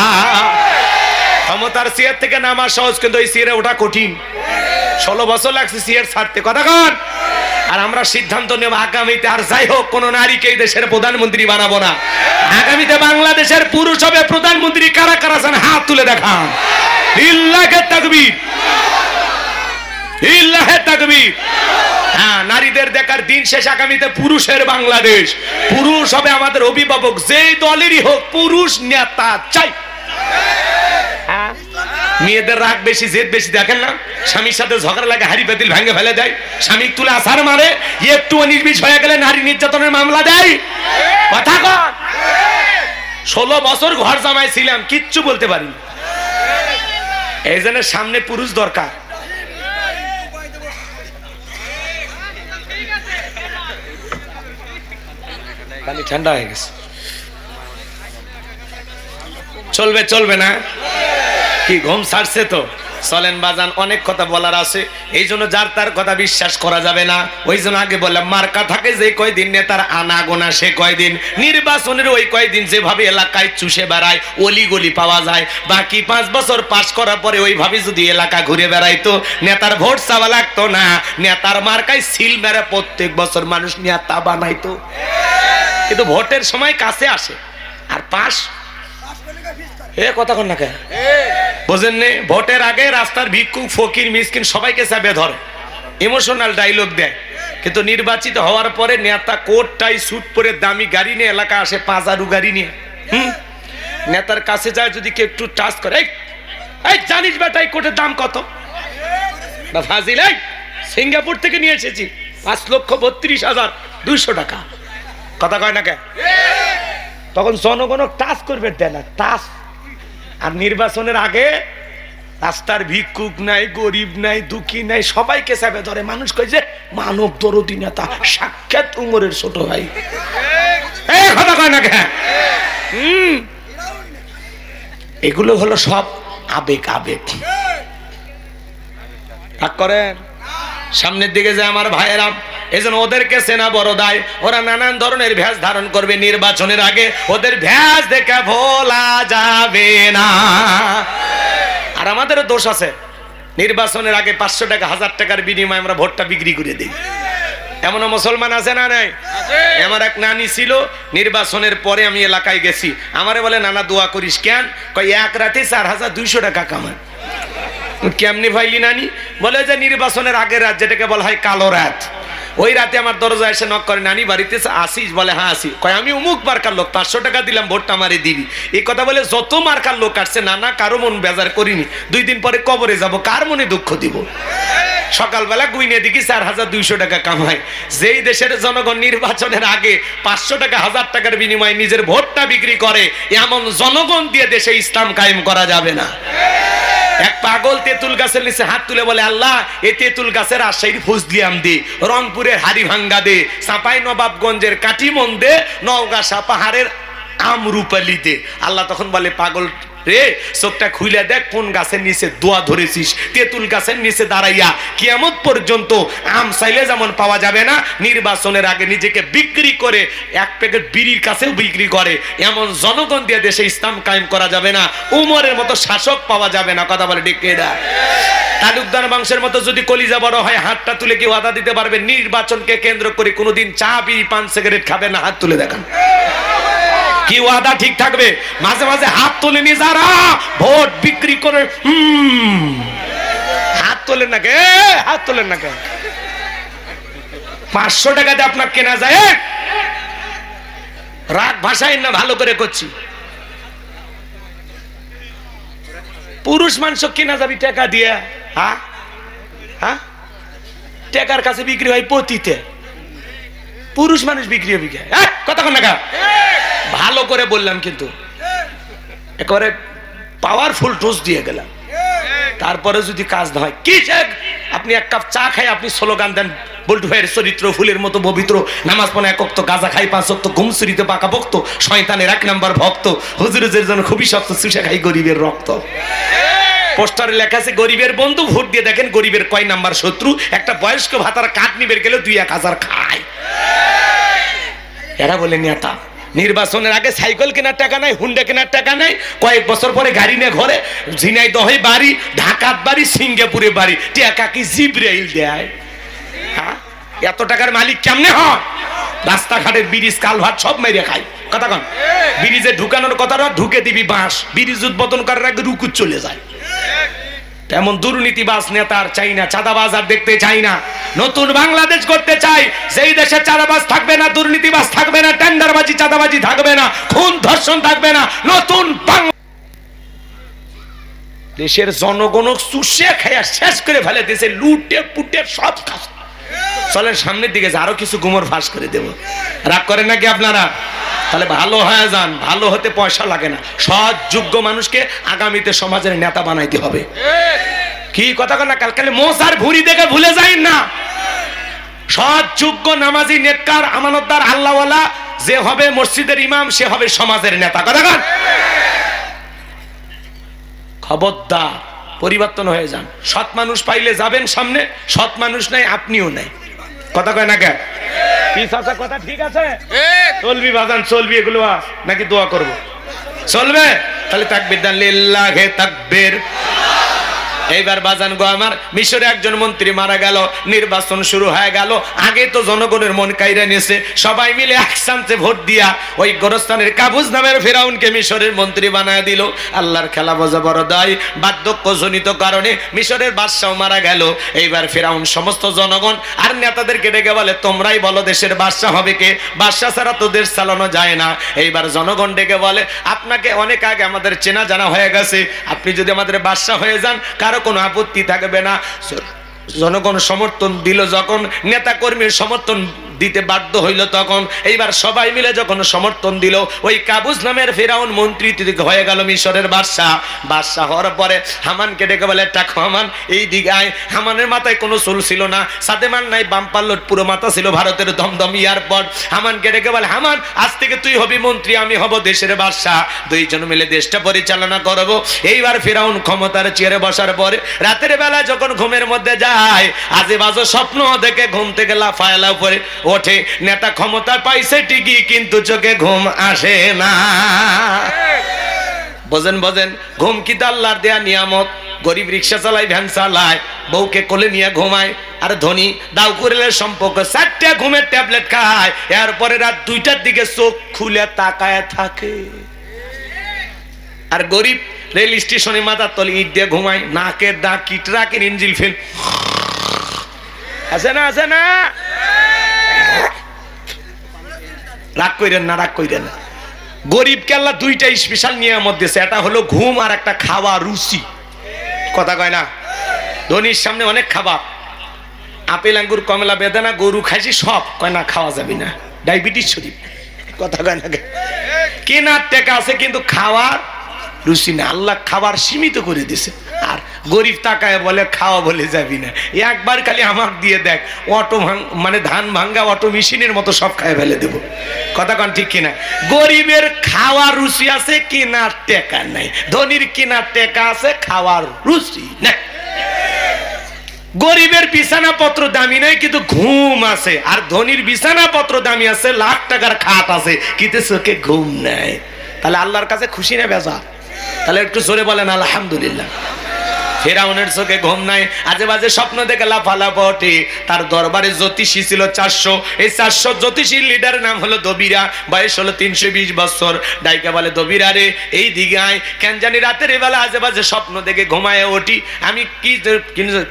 ক্ষমতার চেয়ার থেকে নামা সহজ, কিন্তু এই চেয়ারে ওঠা কঠিন। 16 বছর লাগছে চেয়ার ছাড়তে। কথা কন। আর আমরা সিদ্ধান্ত নেব আগামীতে আর যাই হোক কোন নারীকে এই দেশের প্রধানমন্ত্রী বানাবো না। আগামীতে বাংলাদেশের পুরুষ হবে প্রধানমন্ত্রী। কারা কারা আছেন হাত তুলে দেখান। লিল্লাহে তাকবীর, লিল্লাহে তাকবীর। হ্যাঁ, নারীদের দেখার দিন শেষ। আগামীতে পুরুষের বাংলাদেশ। পুরুষ হবে আমাদের অভিভাবক, যেই দলেরই হোক পুরুষ নেতা চাই। মেয়েদের রাগ বেশি, জেদ বেশি। দেখেন না, স্বামীর সাথে ঝগড়া লাগে, হাড়ি পাতিল ভাঙে ফেলে দেয়, স্বামী তুলে আসার মারে, একটু নির্বিষ হয়ে গেলে নারী নির্যাতনের মামলা দেয়। কথা কন। 16 বছর ঘর জামাই ছিলাম, কিচ্ছু বলতে পারি। এই জন্য সামনে পুরুষ দরকার। পানি ঠান্ডা হয়ে গেছে। চলবে চলবে না কি? ঘুম ছাড়ছে তো? চলেন বাজান, অনেক কথা বলার আছে, এই জন্য যার তার কথা বিশ্বাস করা যাবে না। ওই জন্য আগে বললাম, মার্কা থাকে যে কয়দিন, নেতার আনা গোনা সে কয়দিন, নির্বাচনের ওই কয়দিন যেভাবে এলাকায় চুষে বেড়ায়, অলি গলি পাওয়া যায়, বাকি 5 বছর পাস করার পরে ওইভাবে যদি এলাকা ঘুরে বেড়াইতো, নেতার ভোট চাওয়া লাগতো না। নেতার মার্কায় সিল মেরে প্রত্যেক বছর মানুষ নেতা বানাইতো। কিন্তু ভোটের সময় কাছে আসে আর পাস। কথা কন না কে? বোঝেন নে? ভোটের আগে রাস্তার ভিক্ষুক ফকির মিসকিন সবাইকে চাপে ধরে, ইমোশনাল ডায়লগ দেয়। কিন্তু নির্বাচিত হওয়ার পরে নেতা কোট টাই স্যুট পরে দামি গাড়ি নিয়ে এলাকা আসে, 5 গাড়ি নিয়ে। নেতার কাছে যায়, যদি কেউ একটু টাচ করে, এই জানিস বেটা এই কোটের দাম কত? না ফাজিল, এই সিঙ্গাপুর থেকে নিয়ে এসেছি, 5,32,200 টাকা। কথা কয় না কে? তখন জনগণ টাচ করবে, দেয় না টাচ। আর নির্বাচনের আগে রাস্তার ভিক্ষুক নাই, গরিব নাই, দুঃখী নাই, সবাইকে চাপে ধরে। মানুষ কয় যে মানব দরদি নেতা, সাক্ষাৎ উমরের ছোট ভাই। কথা কয় না কেন? এগুলো হলো সব আবেগ। আবেগ রাগ করেন। সামনের দিকে যে আমার ভাইয়েরা, এজন্য ওদেরকে সেনা বড় দায়। ওরা নানান ধরনের ভেষ ধারণ করবে নির্বাচনের আগে, ওদের ভেষ দেখে ভোলা যাবে না। আর আমাদেরও দোষ আছে, নির্বাচনের আগে 500 টাকা 1000 টাকার বিনিময়ে আমরা ভোটটা বিক্রি করে দিই। এমন মুসলমান আছে না নাই? আমার এক নানি ছিল, নির্বাচনের পরে আমি এলাকায় গেছি, আমারে বলে নানা দোয়া করিস। কেন? কই এক রাতে 4200 টাকা কামান। কেমনি ভাইলি নানি? বলে যে নির্বাচনের আগের রাত, যেটাকে বলা হয় কালো রাত, ওই রাতে আমার দরজা এসে নক করে, নানি বাড়িতে আসিস? বলে হ্যাঁ আসি। কয় আমি অমুক মার্কার লোক, 500 টাকা দিলাম, ভোটটা আমারে দিবি। এই কথা বলে যত মার্কার লোক আসছে, নানা কারো মন বেজার করিনি, 2 দিন পরে কবরে যাব, কার মনে দুঃখ দিব? সকালবেলা গুইনে দেখি 4200 টাকা কামায়। যেই দেশের জনগণ নির্বাচনের আগে 500 টাকা 1000 টাকার বিনিময়ে নিজের ভোটটা বিক্রি করে, এমন জনগণ দিয়ে দেশে ইসলাম কায়েম করা যাবে না। এক পাগল তেঁতুল গাছের নিচে হাত তুলে বলে, আল্লাহ এই তেঁতুল গাছের রাজশাহীর ফজলিয়াম দে, রংপুরের হাড়িভাঙ্গা দে, চাঁপাই নবাবগঞ্জের কাটিমন দে, নওগাঁ পাহাড়ের আমরুপালি দে। আল্লাহ তখন বলে, পাগল রে, চোখটা খুলে দেখ কোন গাছের নিচে দোয়া ধরেছিস। তেঁতুল গাছের নিচে দাঁড়াইয়া কিয়ামত পর্যন্ত আম চাইলে যেমন পাওয়া যাবে না, নির্বাচনের আগে নিজেকে বিক্রি করে 1 প্যাকেট বিড়ির কাছেও বিক্রি করে এমন জনগণ দিয়ে দেশে ইসলাম কায়েম করা যাবে না। উমরের মতো শাসক পাওয়া যাবে না। কথা বলে ঠিক কিনা? তালুকদার বংশের মতো যদি কলিজা বড় হয়, হাতটা তুলে কি ওয়াদা দিতে পারবে নির্বাচনকে কেন্দ্র করে কোনোদিন চা বিড়ি পান সিগারেট খাবে না? হাত তুলে দেখান। কি ওয়াদা ঠিক থাকবে? মাঝে মাঝে হাত তোলে নি যারা ভোট বিক্রি করে, হাত তোলেন না কে? হাত তোলেন না কে? 500 টাকাতে আপনার কেনা যায়? রাগ ভাষায় না, ভালো করে করছি। পুরুষ মানুষ কেনা যাবি টাকা দিয়ে? হ্যাঁ হ্যাঁ, টাকার কাছে বিক্রি হয় পতিতে, পুরুষ মানুষ বিক্রি হবে কে? কথা কন না, ভালো করে বললাম, কিন্তু একেবারে পাওয়ারফুল ডোজ দিয়ে গেলাম। তারপরে যদি কাজ না হয়, কি আপনি 1 কাপ চা খাই আপনি স্লোগান দেন, বল্টু ভাইয়ের চরিত্র ফুলের মতো পবিত্র, নামাজ পড়ে 1 ওয়াক্ত, গাঁজা খাই 5 ওয়াক্ত, ঘুম চুরিতে পাকা ভক্ত, শয়তানের 1 নাম্বার ভক্ত, হুজুরের জন্য খুবই শক্ত, চুষে খাই গরিবের রক্ত। পোস্টারে লেখা আছে গরিবের বন্ধু, ভোট দিয়ে দেখেন গরিবের কয় নাম্বার শত্রু। একটা বয়স্ক ভাতার কাঠ নিবের গেলে 2-1000 খায়। এরা বলে নেতা। নির্বাচনের আগে সাইকেল কেনার টাকা নাই, হুন্ডা কেনার টাকা নাই, কয়েক বছর পরে গাড়ি নিয়ে ঘরে, ঝিনাইদহে বাড়ি, ঢাকাত বাড়ি, সিঙ্গাপুরে বাড়ি, টাকা কি জিব্রাইল দেয়? হ্যাঁ, এত টাকার মালিক কেমনে হয়? রাস্তাঘাটের ব্রিজ কালভার্ট সব মেরে খায়। কথা কন, ব্রিজে ঢুকানোর কথাটা ঢুকে দিবি বাঁশ, ব্রিজ উদ্বোধন করার আগে রুকু চলে যায়। তেমন দুর্নীতিবাজ নেতার চাই না, চাঁদাবাজ আর দেখতে চাই না। নতুন বাংলাদেশ করতে চাই, যেই দেশে চাঁদাবাজ থাকবে না, দুর্নীতিবাজ থাকবে না, টেন্ডারবাজি চাঁদাবাজি থাকবে না, খুন ধর্ষণ থাকবে না। নতুন দেশের জনগণ চুষে খাইয়া শেষ করে ফেলে দিয়েছে, লুটে পুটে সব খাস। চলেন সামনের দিকে, আরো কিছু গুমর ফাঁস করে দেব। রাগ করেন নাকি আপনারা? তাহলে ভালো হয়ে যান। ভালো হতে পয়সা লাগে না, সৎ যোগ্য মানুষকে আগামীতে সমাজের নেতা বানাইতে হবে। কি কথা কন না, কালকালে মোষ আর ভুঁড়ি দেখে ভুলে যাই না। সৎ যোগ্য নামাজি নেককার আমানতদার আল্লাহওয়ালা যে হবে মসজিদের ইমাম, সে হবে সমাজের নেতা। কথা কন, খবরদার পরিবর্তন হয়ে যান। সৎ মানুষ পাইলে যাবেন সামনে, সৎ মানুষ নাই আপনিও নাই। কথা কয় না কে? কথা ঠিক আছে? চলবি বাজান, চলবি। এগুলো নাকি দোয়া করবো? চলবে। তাহলে তাকবীর দেন, লিল্লাহে তাকবীর। এইবার বাজান গো আমার, মিশরে একজন মন্ত্রী মারা গেল, নির্বাচন শুরু হয়ে গেল। আগে তো জনগণের মন কাইরা নিয়েছে, সবাই মিলে একসাথে ভোট দিয়া ওই গোরস্তানের কাবুজ নামের ফেরাউনকে মিশরের মন্ত্রী বানায় দিল। আল্লাহর খেলা বোঝা বড় দায়। বার্ধক্যজনিত কারণে মিশরের বাদশাও মারা গেল। এইবার ফেরাউন সমস্ত জনগণ আর নেতাদেরকে ডেকে বলে, তোমরাই বলো দেশের বাদশাহ হবে কে? বাদশাহ ছাড়া তো দেশ চালানো যায় না। এইবার জনগণ ডেকে বলে, আপনাকে অনেক আগে আমাদের চেনা জানা হয়ে গেছে, আপনি যদি আমাদের বাদশাহ হয়ে যান কারো কোনো আপত্তি থাকবে না। জনগণ সমর্থন দিল। যখন নেতা কর্মীর সমর্থন দিতে বাধ্য হইল, তখন এইবার সবাই মিলে যখন সমর্থন দিল, ওই কাবুজ নামের ফেরাউন মন্ত্রী হয়ে গেল মিশরের বাদশাহ। বাদশাহ হওয়ার পরে হামানকে ডেকে বলে, টাকা হামান এই দিকে আয়। হামানের মাথায় কোনো চুল ছিল না, সাদেমান নাই, বাম পাল্লট পুরো মাথা ছিল ভারতের দমদম এয়ারপোর্ট। হামানকে ডেকে বলে, হামান আজ থেকে তুই হবি মন্ত্রী, আমি হব দেশের বাদশাহ, দুইজন মিলে দেশটা পরিচালনা করব। এইবার ফেরাউন ক্ষমতার চেয়ারে বসার পরে রাতের বেলা যখন ঘুমের মধ্যে যায়, আজে বাজে স্বপ্ন দেখে ঘুম থেকে লাফায়লা পরে ওঠে। নেতা ক্ষমতা পাইছে ঠিকই, কিন্তু চোখে ঘুম আসে না। বোঝেন বোঝেন, ঘুম কি আল্লাহর দেয়া নিয়ামত। গরিব রিক্সা চালায়, ভ্যান চালায়, বউকে কোলে নিয়ে ঘুমায়। আর ধনী দাও করিলের সম্পর্ক 4টা ঘুমের ট্যাবলেট খায়, এরপরে রাত 2টার দিকে চোখ খুলে তাকায় থাকে। আর গরিব রেল স্টেশনে মাথার তলে ইট দিয়ে ঘুমায়, নাকের দাগ কি ট্রাকের ইঞ্জিল ফেল আছে না, আছে না? রাগ কইরেন না, রাগ কইরেন না। গরিবকে আল্লাহ 2টা স্পেশাল নিয়ামত দিয়েছে, এটা হলো ঘুম আর একটা খাওয়া রুচি। কথা কয় না? ধনীর সামনে অনেক খাবার, আপেল আঙ্গুর কমলা বেদানা গরু খাইছি সব, কয় না খাওয়া যাবে না, ডায়াবেটিস শরীর। কথা কয় না? কেনার টাকা আছে কিন্তু খাওয়ার রুচি না। আল্লাহ খাবার সীমিত করে দিছে। আর গরিব তাকায় বলে খাওয়া বলে যাবি না, একবার খালি আমার দিয়ে দেখ, অটো মানে ধান ভাঙ্গা অটো মেশিনের মতো সব খায় ফেলে দেবো। কথা কন ঠিক কিনা? গরিবের খাওয়ার রুচি আছে, কেনার টাকা নাই। ধনীর কেনার টাকা আছে, খাওয়ার রুচি নাই। গরিবের বিছানাপত্র দামি নাই কিন্তু ঘুম আছে, আর ধনীর বিছানাপত্র দামি আছে, লাখ টাকার খাট আছে কিন্তু চোখে ঘুম নাই। তাহলে আল্লাহর কাছে খুশি না বেজার? তাহলে একটু জোরে বলেন আলহামদুলিল্লাহ। ফেরাউনের চোখে ঘুম নাই, আজে বাজে স্বপ্ন দেখে লাফালাফি। তার দরবারে জ্যোতিষী ছিল 400। এই 400 জ্যোতিষীর লিডারের নাম হলো দবিরা, বয়স হলো 320 বছর। ডাইকা বলে, দবিরা রে এই দিকে আয়। কেন জানি রাতের বেলা আজে বাজে স্বপ্ন দেখে ঘুমায় উঠি, আমি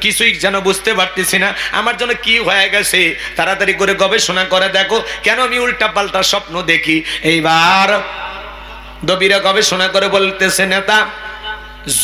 কিছুই যেন বুঝতে পারতেছি না, আমার জন্য কি হয়ে গেছে। তাড়াতাড়ি করে গবেষণা করে দেখো কেন আমি উল্টা পাল্টা স্বপ্ন দেখি। এইবার দবিরা গবেষণা করে বলতেছে, নেতা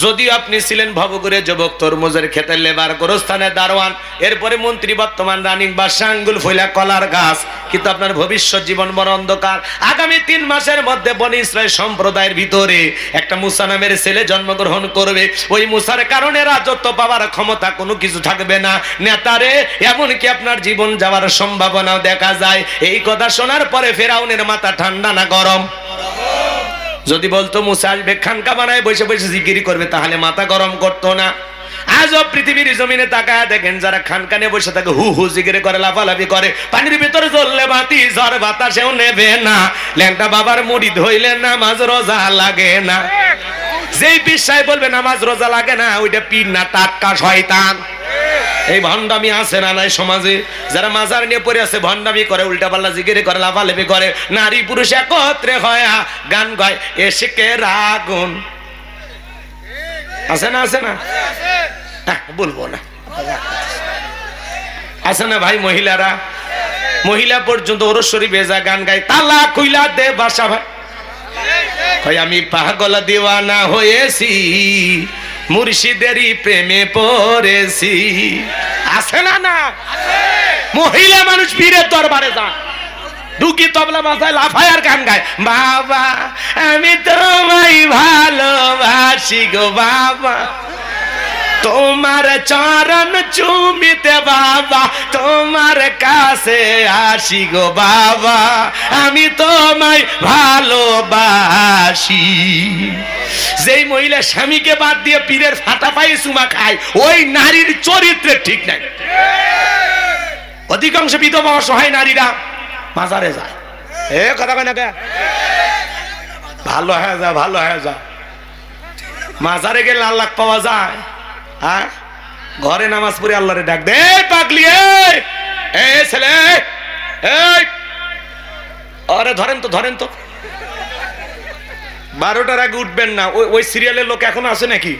যদিও আপনি ছিলেন ভবঘুরে যুবক, তরমুজের খেতে লেবার, গোরস্থানের দারোয়ান, এরপরে মন্ত্রী, বর্তমান রানিং বাদশা, আঙ্গুল ফইলা কলার গাছ, কিন্তু আপনার ভবিষ্যৎ জীবন বড় অন্ধকার। আগামী 3 মাসের মধ্যে বনি ইসরাইল সম্প্রদায়ের ভিতরে একটা মুসা নামের ছেলে জন্মগ্রহণ করবে। ওই মুসার কারণে রাজত্ব পাওয়ার ক্ষমতা কোনো কিছু থাকবে না। নেতারে এমনকি আপনার জীবন যাওয়ার সম্ভাবনাও দেখা যায়। এই কথা শোনার পরে ফেরাউনের মাথা ঠান্ডা না গরম? যদি বলতো মুসা আসবে খানকা বানায় বসে বসে জিকির করবে, তাহলে মাথা গরম করতো না। আজও পৃথিবীর জমিনে তাকায় দেখেন, যারা খানকানে বসে থাকে হু হু জিকির করে, লাফালাফি করে, পানির ভিতরে জ্বললে বাতি, ঝড় বাতাসেও নেবে না। ল্যাংটা বাবার মুড়ি ধইলে নামাজ রোজা লাগে না। যেই বিশ্বাস বলবে নামাজ রোজা লাগে না, ওইটা পীর না, টাটকা শয়তান। এই ভণ্ডামি আছে না নাই সমাজে? যারা মাজার নিয়ে পড়ে আছে, ভণ্ডামি করে, উল্টা পাল্লা জিকির করে, লাফালাফি করে, নারী পুরুষ একত্রে হয় গান গায়, এসেকের আগুন আছে না, আছে না? বলবো না, আছে না ভাই? মহিলারা, মহিলা পর্যন্ত ওরস্বরী বেজা গান গায়, তালা কইলা দে বাসা ভাই, আমি পাগল দিওয়ানা হয়েছি, মুর্শিদেরই প্রেমে পড়েছি। আছে না? না, মহিলা মানুষ পীরের দরবারে যায়, ঢুকি তবলা বাজায়, লাফায় আর গান গায়, বাবা আমি তোমায় ভালোবাসি গো বাবা, তোমার চরণ চুমিতে বাবা, তোমার কাছে আসি গো বাবা, আমি তোমায় ভালোবাসি। যেই মহিলা স্বামীকে বাদ দিয়ে পীরের ফাটা পায়ে চুমা খায়, ওই নারীর চরিত্রে ঠিক নাই। অধিকাংশ বিধবা অসহায় নারীরা মাজারে যায়। এ কথা কয় না কে? ভালো হয়ে যা, ভালো হয়ে যা। মাজারে গেলে আল্লাহ পাওয়া যায়? হ্যাঁ, ঘরে নামাজ পড়ে আল্লাহরে ডাক দে, পাগলি এ ছেলে, আরে ধরেন তো, ধরেন তো। 12টার আগে উঠবেন না। ওই সিরিয়ালের লোক এখন আছে নাকি?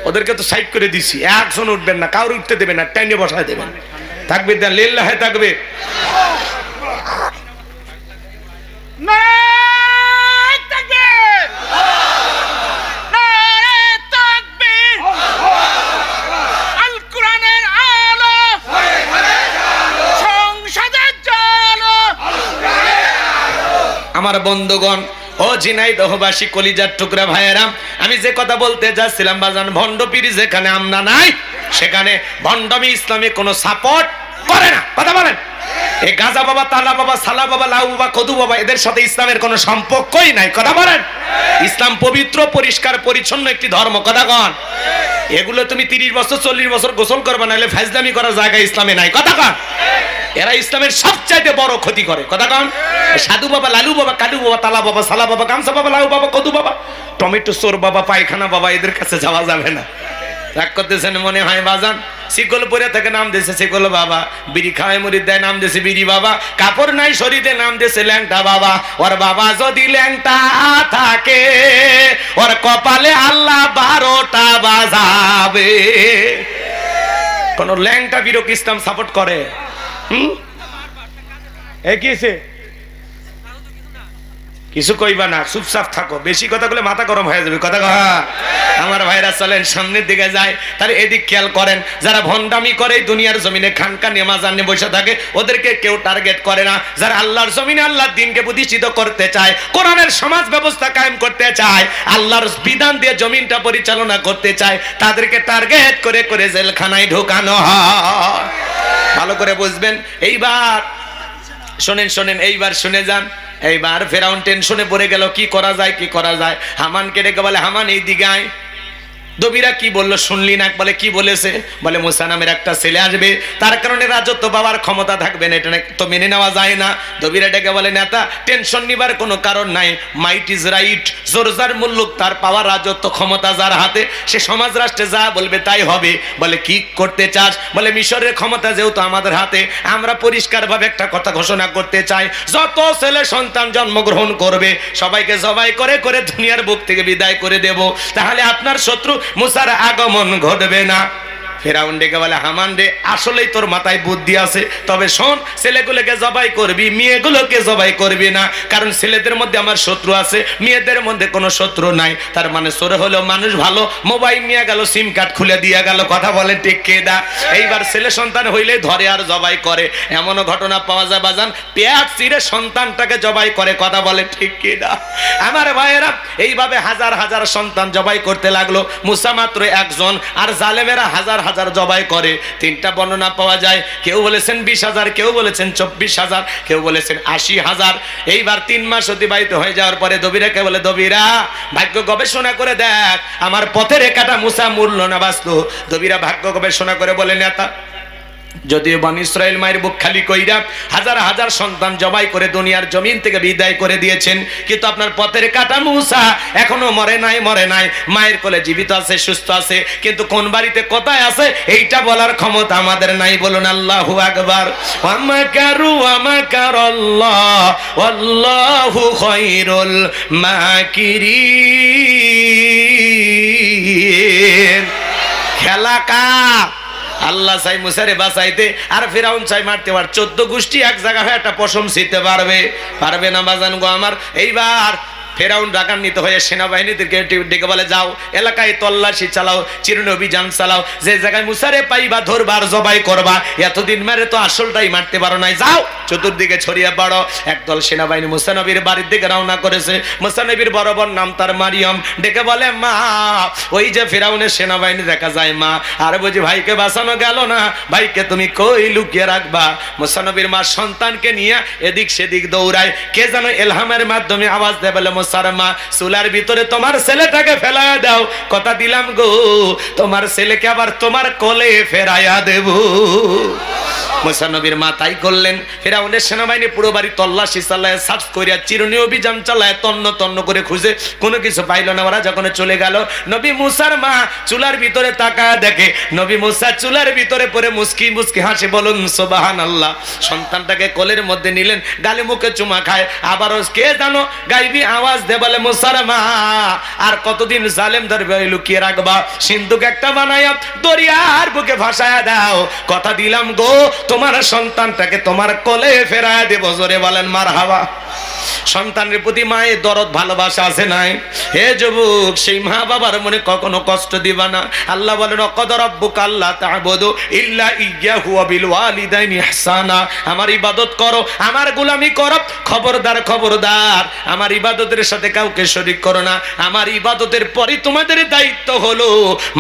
ওদেরকে তো সাইড করে দিছি, একজন উঠবেন না, কাউর উঠতে দেবেন না, টাইনে বসায় দেবেন। থাকবে দেন, লিল্লাহে থাকবে। আমার বন্ধুগণ, ও ঝিনাইদহবাসী কলিজার টুকরা ভাইয়েরা, আমি যে কথা বলতে যাচ্ছিলাম বাজান, ভণ্ড পীর যেখানে আমরা নাই, সেখানে ভণ্ডামি ইসলামে কোনো সাপোর্ট করে না। কথা বলেন, এই গাজা বাবা, তালা বাবা, সালা বাবা, লাউ বাবা, কদু বাবা, এদের সাথে ইসলামের কোনো সম্পর্কই নাই। কথা বলেন, ইসলাম পবিত্র, পরিষ্কার, পরিচ্ছন্ন একটি ধর্ম। কথা কন, এগুলো তুমি 30 বছর 40 বছর গোসল করবে, নাহলে ফাজলামি করার জায়গা ইসলামে নাই। কথা কন, এরা ইসলামের সবচাইতে বড় ক্ষতি করে। কথা কন, সাধু বাবা, লালু বাবা, কালু বাবা, তালা বাবা, সালা বাবা, গামছা বাবা, লাউ বাবা, কদু বাবা, টমেটো সোর বাবা, পায়খানা বাবা, এদের কাছে যাওয়া যাবে না। রাগ করতেছেন মনে হয় বাজান? শিকল পরে থেকে নাম দিয়েছে শিকল বাবা, বিড়ি খাওয়ায় মুড়ি দেয় নাম দিয়েছে বিড়ি বাবা, কাপড় নাই শরীরে নাম দিয়েছে ল্যাংটা বাবা। ওর বাবা যদি ল্যাংটা থাকে ওর কপালে আল্লাহ 12টা বাজাবে। কোন ল্যাংটা বিরোধী ইসলাম সাপোর্ট করে? কিছু কইবা না, চুপচাপ থাকো, বেশি কথা বলে মাথা গরম হয়ে যাবে। কথা আমার ভাইরা চলেন সামনের দিকে যায়, তার এদিক খেয়াল করেন। যারা ভণ্ডামি করে দুনিয়ার জমিনে খানকা নেমাজ আনে বসে থাকে ওদেরকে কেউ টার্গেট করে না। যারা আল্লাহর জমিনে আল্লাহর দ্বীনকে প্রতিষ্ঠিত করতে চায়, কোরআনের সমাজ ব্যবস্থা কায়েম করতে চায়, আল্লাহর বিধান দিয়ে জমিনটা পরিচালনা করতে চায়, তাদেরকে টার্গেট করে করে জেলখানায় ঢোকানো হয়। ভালো করে বুঝবেন। এইবার শোনেন শোনেন, এইবার শুনে যান। এইবার ফেরাউন টেনশনে পড়ে গেল, কি করা যায় কি করা যায়। হামানকে ডেকে বলে, হামান এই দিকে আয়। দবিরা কি বললো শুনলি না? বলে কি বলেছে? বলে মুসা নামের একটা ছেলে আসবে, তার কারণে রাজত্ব পাওয়ার ক্ষমতা থাকবে না, এটা তো মেনে নেওয়া যায় না। দবিরা ডেকে বলে, নেতা টেনশন নিবার কোনো কারণ নাই, মাইট ইজ রাইট, জোরজার মুল্লুক, তার পাওয়ার রাজত্ব ক্ষমতা যার হাতে সে সমাজ রাষ্ট্রে যা বলবে তাই হবে। বলে কি করতে চাস? বলে মিশরের ক্ষমতা যেহেতু আমাদের হাতে, আমরা পরিষ্কারভাবে একটা কথা ঘোষণা করতে চাই, যত ছেলে সন্তান জন্মগ্রহণ করবে সবাইকে জবাই করে করে দুনিয়ার বুক থেকে বিদায় করে দেব, তাহলে আপনার শত্রু মুসার আগমন ঘটবে না। ফেরাউন ডেকে বলে, হামান রে আসলেই তোর মাথায় বুদ্ধি আছে, তবে শোন, ছেলেগুলোকে জবাই করবি, মেয়েগুলোকে জবাই করবি না, কারণ ছেলেদের মধ্যে আমার শত্রু আছে, মেয়েদের মধ্যে কোনো শত্রু নাই। তার মানে সরে হলো মানুষ ভালো, মোবাইল নিয়ে গেল, সিম কার্ড খুলে দিয়ে গেল। কথা বলে ঠিক কে দা? এইবার ছেলে সন্তান হইলে ধরে আর জবাই করে, এমনও ঘটনা পাওয়া যায় বাজান, পেট চিরে সন্তানটাকে জবাই করে। কথা বলে ঠিক কে দা? আমার ভাইয়েরা এইভাবে হাজার হাজার সন্তান জবাই করতে লাগলো। মুসা মাত্র একজন, আর জালেমেরা হাজার হাজার জবাই করে। তিনটা বর্ণনা পাওয়া যায়, কেউ বলেছেন 20,000, কেউ বলেছেন 24,000, কেউ বলেছেন 80,000। এইবার 3 মাস অতিবাহিত হয়ে যাওয়ার পরে দবিরাকে বলে, দবিরা ভাগ্য গবেষণা করে দেখ আমার পথের রেখাটা মুসা মূল্য না বাঁচলো। দবিরা ভাগ্য গবেষণা করে বলে, নেতা যদিও বনি ইসরাইল মায়ের বুক খালি কইরা হাজার হাজার সন্তান জবাই করে দুনিয়ার জমিন থেকে বিদায় করে দিয়েছেন, কিন্তু আপনার পথের কাটা মুসা এখনো মরে নাই, মরে নাই, মায়ের কোলে জীবিত আছে, সুস্থ আছে, কিন্তু কোন বাড়িতে কোথায় আছে এইটা বলার ক্ষমতা আমাদের নাই। বলুন আল্লাহু আকবার। ওয়ামাকারু ওয়ামাকারাল্লাহ ওয়াল্লাহু খায়রুল মাকিরিন। খেলা কার? আল্লাহ চাই মুসারে বাঁচাইতে, আর ফেরাউন চাই মারতে। পার 14 গোষ্ঠী এক জায়গা হয়ে একটা পশম ছিঁড়তে পারবে? পারবে না বাজান গো আমার। এইবার ফেরাউন রাগান্বিত হয়ে সেনাবাহিনীদেরকে ডেকে বলে, যাও এলাকায় তল্লাশি চালাও, চিরুনি অভিযান চালাও, যে জায়গায় মুসারে পাইবা ধরবার জবাই করবা, এতদিন মারে তো আসলটাই মারতে পারো নাই, যাও চতুর্দিকে ছড়িয়ে পড়ো। একদল সেনাবাহিনী মুসা নবীর বাড়ির দিকে রওনা করেছে। মুসা নবীর বড় বোন নাম তার মারিয়ম, ডেকে বলে, মা ওই যে ফেরাউনের সেনাবাহিনী দেখা যায় মা, আর বুঝি ভাইকে বাঁচানো গেল না, ভাইকে তুমি কই লুকিয়ে রাখবা? মুসা নবীর মা সন্তানকে নিয়ে এদিক সেদিক দৌড়ায়, কে যেন এলহামের মাধ্যমে আওয়াজ দেয়, বলে মুসারমা চুলার ভিতরে তোমার ছেলেটাকে ফেলায়া দাও, কথা দিলাম গো তোমার ছেলেকে আবার তোমার কোলে ফেরাইয়া দেব। মুসা নবীর মা তাই করলেন। ফেরাউনের সেনাবাহিনী পুরো বাড়ি তল্লাশি চালায়, সার্চ করিয়া চিরুনি অভিযান চালায়, তন্ন তন্ন করে খুঁজে কোনো কিছু পাইল না। ওরা যখন চলে গেল, নবী মুসার মা চুলার ভিতরে তাকায় দেখে নবী মুসা চুলার ভিতরে পড়ে মুস্কি মুস্কি হাসে। বলুন সুবহানাল্লাহ। সন্তানটাকে কোলের মধ্যে নিলেন, গালে মুখে চুমা খায়, আবারও কে জানো গাইবি আওয়াজ দে, বলে মুসার মা আর কতদিন জালেম ধরবে লুকিয়ে রাখবা? সিন্ধুক একটা বানায়া দরিয়ার বুকে ভাসায়া দাও, কথা দিলাম গো তোমার সন্তানটাকে তোমার কোলে ফেরায় দেব। জোরে বলেন মারহাবা। সন্তানের প্রতি মায়ের দরদ ভালোবাসা আছে নাই? হে যুবক, সেই মা বাবার মনে কখনো কষ্ট দিবা না। আল্লাহ বলেন, ওয়াকাদ রাব্বুকা আল্লা তা'বুদু ইল্লা ইয়্যাহু ওয়া বিল ওয়ালিদাইনি ইহসানা। আমার ইবাদত করো, আমার গোলামি করো, খবরদার খবরদার আমার ইবাদতের সাথে কাউকে শরীক করো না। আমার ইবাদতের পরে তোমাদের দায়িত্ব হলো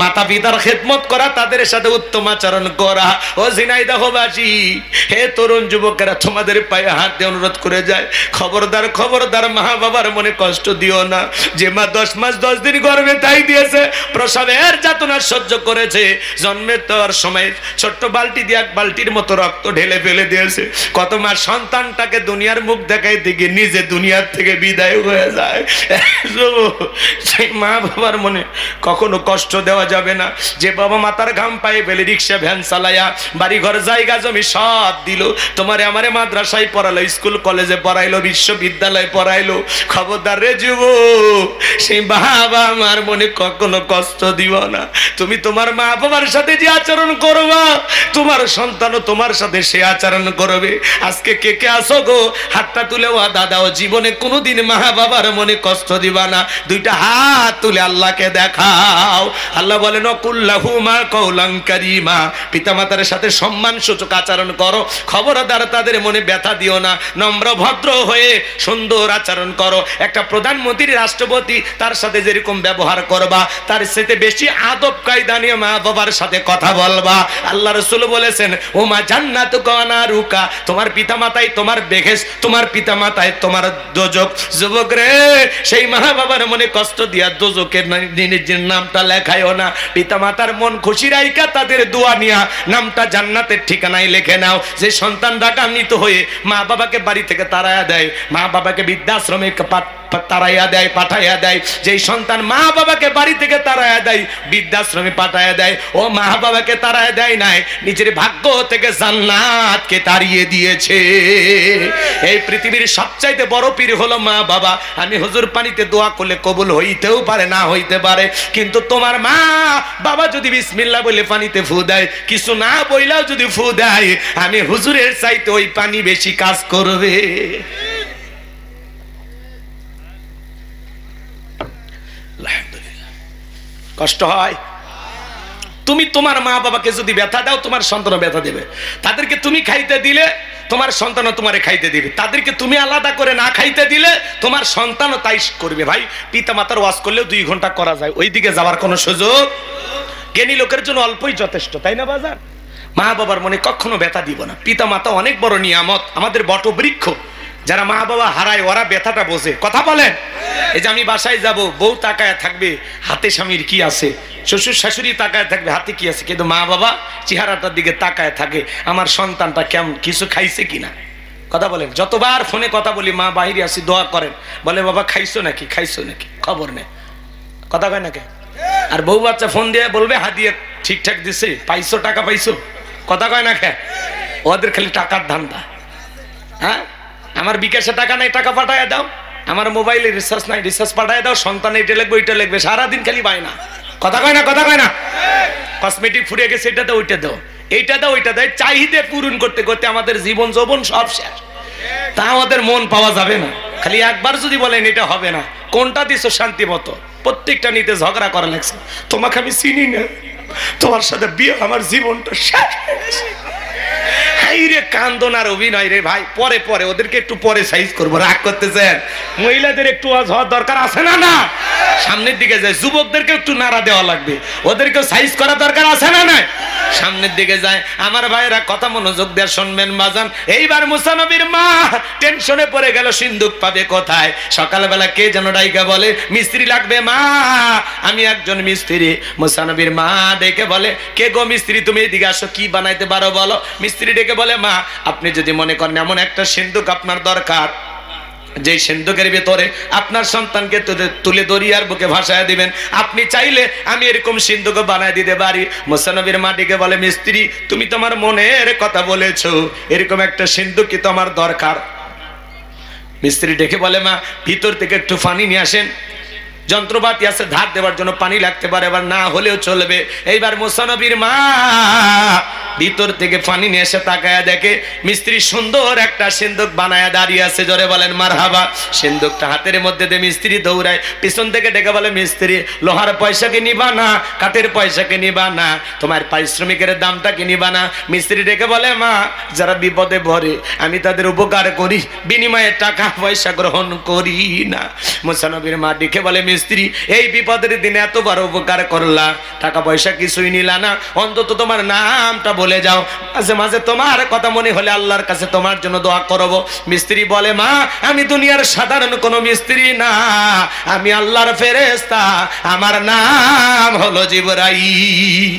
মাতা পিতার খেদমত করা, তাদের সাথে উত্তম আচরণ করা। ও ঝিনাইদহবাসী, হে তরুণ যুবকেরা, তোমাদের পায়ে হাত দিয়ে অনুরোধ করে যায়, খবরদার খবরদার মা বাবার মনে কষ্ট দিও না। যে মা 10 মাস 10 দিন গর্ভে তাই দিয়েছে, প্রসবের যাতনা সহ্য করেছে, জন্মের তোর সময় ছোট্ট বালতি দিয়ে 1 বালতির মতো রক্ত ঢেলে ফেলে দিয়েছে, কত মা সন্তানটাকে দুনিয়ার মুখ দেখাই দিকে নিজে দুনিয়ার থেকে বিদায় হয়ে যায়। সেই মা বাবার মনে কখনো কষ্ট দেওয়া যাবে না। যে বাবা মাতার ঘাম পায়ে ফেলে রিক্সা ভ্যান চালায়া বাড়ি ঘর জায়গা জমি সব দিল, তোমারে আমারে মাদ্রাসায় পড়ালো, স্কুল কলেজে পড়াইলো, বিশ্ববিদ্যালয়ে পড়াইলো, খবরদার রে যুবক, সেই বাবা আমার মনে কখনো কষ্ট দিও না। তুমি তোমার মা বাবার সাথে যে আচরণ করবা, তোমার সন্তানও তোমার সাথে সে আচরণ করবে। আজকে কে কে আসো গো, হাতটা তুলে ওয়াদা দাও জীবনে কোনোদিন মা বাবার মনে কষ্ট দিবা না। 2টা হাত তুলে আল্লাহকে দেখাও। আল্লাহ বলেন কুল্লাহুমা কওলান কারীমা, পিতামাতার সাথে সম্মানসূচক আচরণ করো, খবরদার তাদের মনে ব্যথা দিও না, নম্র ভদ্র হয়ে সুন্দর আচরণ করো। একটা প্রধানমন্ত্রী রাষ্ট্রপতি তার সাথে যেরকম ব্যবহার করবা, তার সাথে বেশি আদব কায়দা নিয়ে মা বাবার সাথে কথা বলবা। আল্লাহ রাসূল বলেছেন ওমা জান্নাতুকা ওয়া নারুকা, তোমার পিতামাতাই তোমার বেহেশত, তোমার পিতামাতাই তোমার দোজখ। যুবক রে, সেই মা বাবার মনে কষ্ট দিয়া দোজখের নিজের নামটা লেখায়ও না। পিতামাতার মন খুশি রাইকা তাদের দোয়া নিয়া নামটা জান্নাতের ঠিকানায় লিখে নাও। যে সন্তান রাগান্বিত হয়ে মা বাবাকে বাড়ি থেকে তাড়ায়া দেয়, মা বাবাকে বৃদ্ধাশ্রমে তাড়াইয়া দেয়, পাঠাইয়া দেয়, যেই সন্তান মা বাবাকে বাড়ি থেকে তাড়াইয়া দেয়, বৃদ্ধাশ্রমে পাঠাইয়া দেয়, ও মা বাবাকে তাড়াইয়া দেয় নাই, নিজের ভাগ্য থেকে জান্নাতকে তাড়িয়ে দিয়েছে। এই পৃথিবীর সবচাইতে বড় পীর হলো মা বাবা। আমি হুজুর পানিতে দোয়া করলে কবুল হইতেও পারে, না হইতে পারে, কিন্তু তোমার মা বাবা যদি বিসমিল্লাহ বলে পানিতে ফু দেয়, কিছু না বইলাও যদি ফু দেয়, আমি হুজুরের চাইতে ওই পানি বেশি কাজ করবে। কষ্ট হয়। তুমি তোমার মা বাবাকে যদি ব্যথা দাও, তোমার সন্তানও ব্যথা দেবে। তাদেরকে তুমি খাইতে দিলে তোমার সন্তানও তোমারে খাইতে দিবে। তাদেরকে তুমি আলাদা করে না খাইতে দিলে তোমার সন্তানও তাই করবে। ভাই, পিতা মাতার ওয়াজ করলেও 2 ঘন্টা করা যায়, ওইদিকে যাওয়ার কোনো সুযোগ। জ্ঞানী লোকের জন্য অল্পই যথেষ্ট, তাই না বাজার? মা বাবার মনে কখনো ব্যথা দিব না। পিতা মাতা অনেক বড় নিয়ামত, আমাদের বটবৃক্ষ। যারা মা বাবা হারায় ওরা ব্যথাটা বোঝে। কথা বলেন। এই যে আমি বাসায় যাব, বউ তাকায় থাকবে হাতে স্বামীর কি আছে, শ্বশুর শাশুড়ি তাকায় থাকবে হাতে কি আছে, কিন্তু মা বাবা চেহারাটার দিকে তাকায় থাকে, আমার সন্তানটা কেমন, কিছু খাইছে কিনা। কথা বলেন। যতবার ফোনে কথা বলি, মা বাহিরে আসি দোয়া করেন, বলে বাবা খাইছো নাকি, খাইছো নাকি, খবর নেই। কথা কয় নাকি? আর বউ বাচ্চা ফোন দিয়ে বলবে হাদিয়া ঠিকঠাক দিছে, পাইছো, টাকা পাইছো। কথা কয় না খে? ওদের খালি টাকার ধান্দা। হ্যাঁ, আমার বিকাশে টাকা নাই, টাকা পাঠায় দাও। আমার মোবাইলে রিচার্জ নাই, রিচার্জ পাঠায় দাও। সন্তান এটা লিখবে, ওইটা লিখবে, সারাদিন খালি পায় না। কথা কয় না? কথা কয় না? কসমেটিক ফুরিয়ে গেছে, এটা দাও, ওইটা দাও, এইটা দাও, ওইটা দাও। চাহিদা পূরণ করতে করতে আমাদের জীবন যৌবন সব শেষ। তা আমাদের মন পাওয়া যাবে না। খালি একবার যদি বলেন এটা হবে না, কোনটা দিছো শান্তি মতো, প্রত্যেকটা নিতে ঝগড়া করা লাগছে। তোমাকে আমি চিনি না, তোমার সাথে বিয়ে, আমার জীবনটা শেষ হয়ে গেছে। হাইরে কান্দন আর অভিনয় রে ভাই। পরে পরে ওদেরকে একটু পরে সাইজ করবো, রাগ করতেছেন? মহিলাদের একটু হওয়ার দরকার আছে না? না, সামনের দিকে যায়। যুবকদেরকে একটু নাড়া দেওয়া লাগবে, ওদেরকে সাইজ করা দরকার আছে না? না, সামনের দিকে যায়। আমার ভাইরা কথা মনোযোগ দিয়ে শুনবেন বাজান। এইবার মুসা নবীর মা টেনশনে পড়ে গেল, সিন্দুক পাবে কোথায়। সকালবেলা কে যেন ডাইকা বলে মিস্ত্রি লাগবে। মা, আমি একজন মিস্ত্রি। মুসা নবীর মা ডেকে বলে, কে গো মিস্ত্রি, তুমি এদিকে আসো, কি বানাইতে পারো বলো। মিস্ত্রি ডেকে বলে, মা আপনি যদি মনে করেন এমন একটা সিন্দুক আপনার দরকার, যে সিন্ধুকের ভিতরে আপনার সন্তানকে তুলে দরিয়ার বুকে ভাসায় দিবেন, আপনি চাইলে আমি এরকম সিন্ধুক বানায় দিতে পারি। মুসা নবীর মাটিকে বলে, মিস্ত্রি তুমি তোমার মনের কথা বলেছো, এরকম একটা সিন্ধুক কি তোমার দরকার। মিস্ত্রি ডেকে বলে, মা ভিতর থেকে একটু পানি নিয়ে আসেন, যন্ত্রপাতি আছে ধার দেওয়ার জন্য, পানি লাগতে পারে, এবার না হলেও চলবে। এইবার মুসা নবীর মা ভিতর থেকে পানি নিয়ে এসে তাকায়া দেখে মিস্ত্রি সুন্দর একটা সিন্দুক বানায়া দাঁড়িয়ে আছে। জোরে বলেন মারহাবা। সিন্দুকটা হাতের মধ্যে দিয়ে মিস্ত্রি দৌড়ায়, পিছন থেকে ডেকে বলে, মিস্ত্রি লোহার পয়সাকে নিবা না, কাঠের পয়সাকে নিবা না, তোমার পারিশ্রমিকের দামটা কি নিবা না। মিস্ত্রি ডেকে বলে, মা যারা বিপদে পড়ে আমি তাদের উপকার করি, বিনিময়ে টাকা পয়সা গ্রহণ করি না। মুসা নবীর মা ডেকে বলে, মিস্ত্রি এই বিপদের দিনে এত বড় উপকার করলা, টাকা পয়সা কিছুই নিলা না, অন্তত তোমার নামটা চলে যাও, মাঝে মাঝে তোমার কথা মনে হলে আল্লাহর কাছে তোমার জন্য দোয়া করব। মিস্ত্রি বলে, মা আমি দুনিয়ার সাধারণ কোনো মিস্ত্রি না, আমি আল্লাহর ফেরেশতা, আমার নাম হলো জিবরাইল।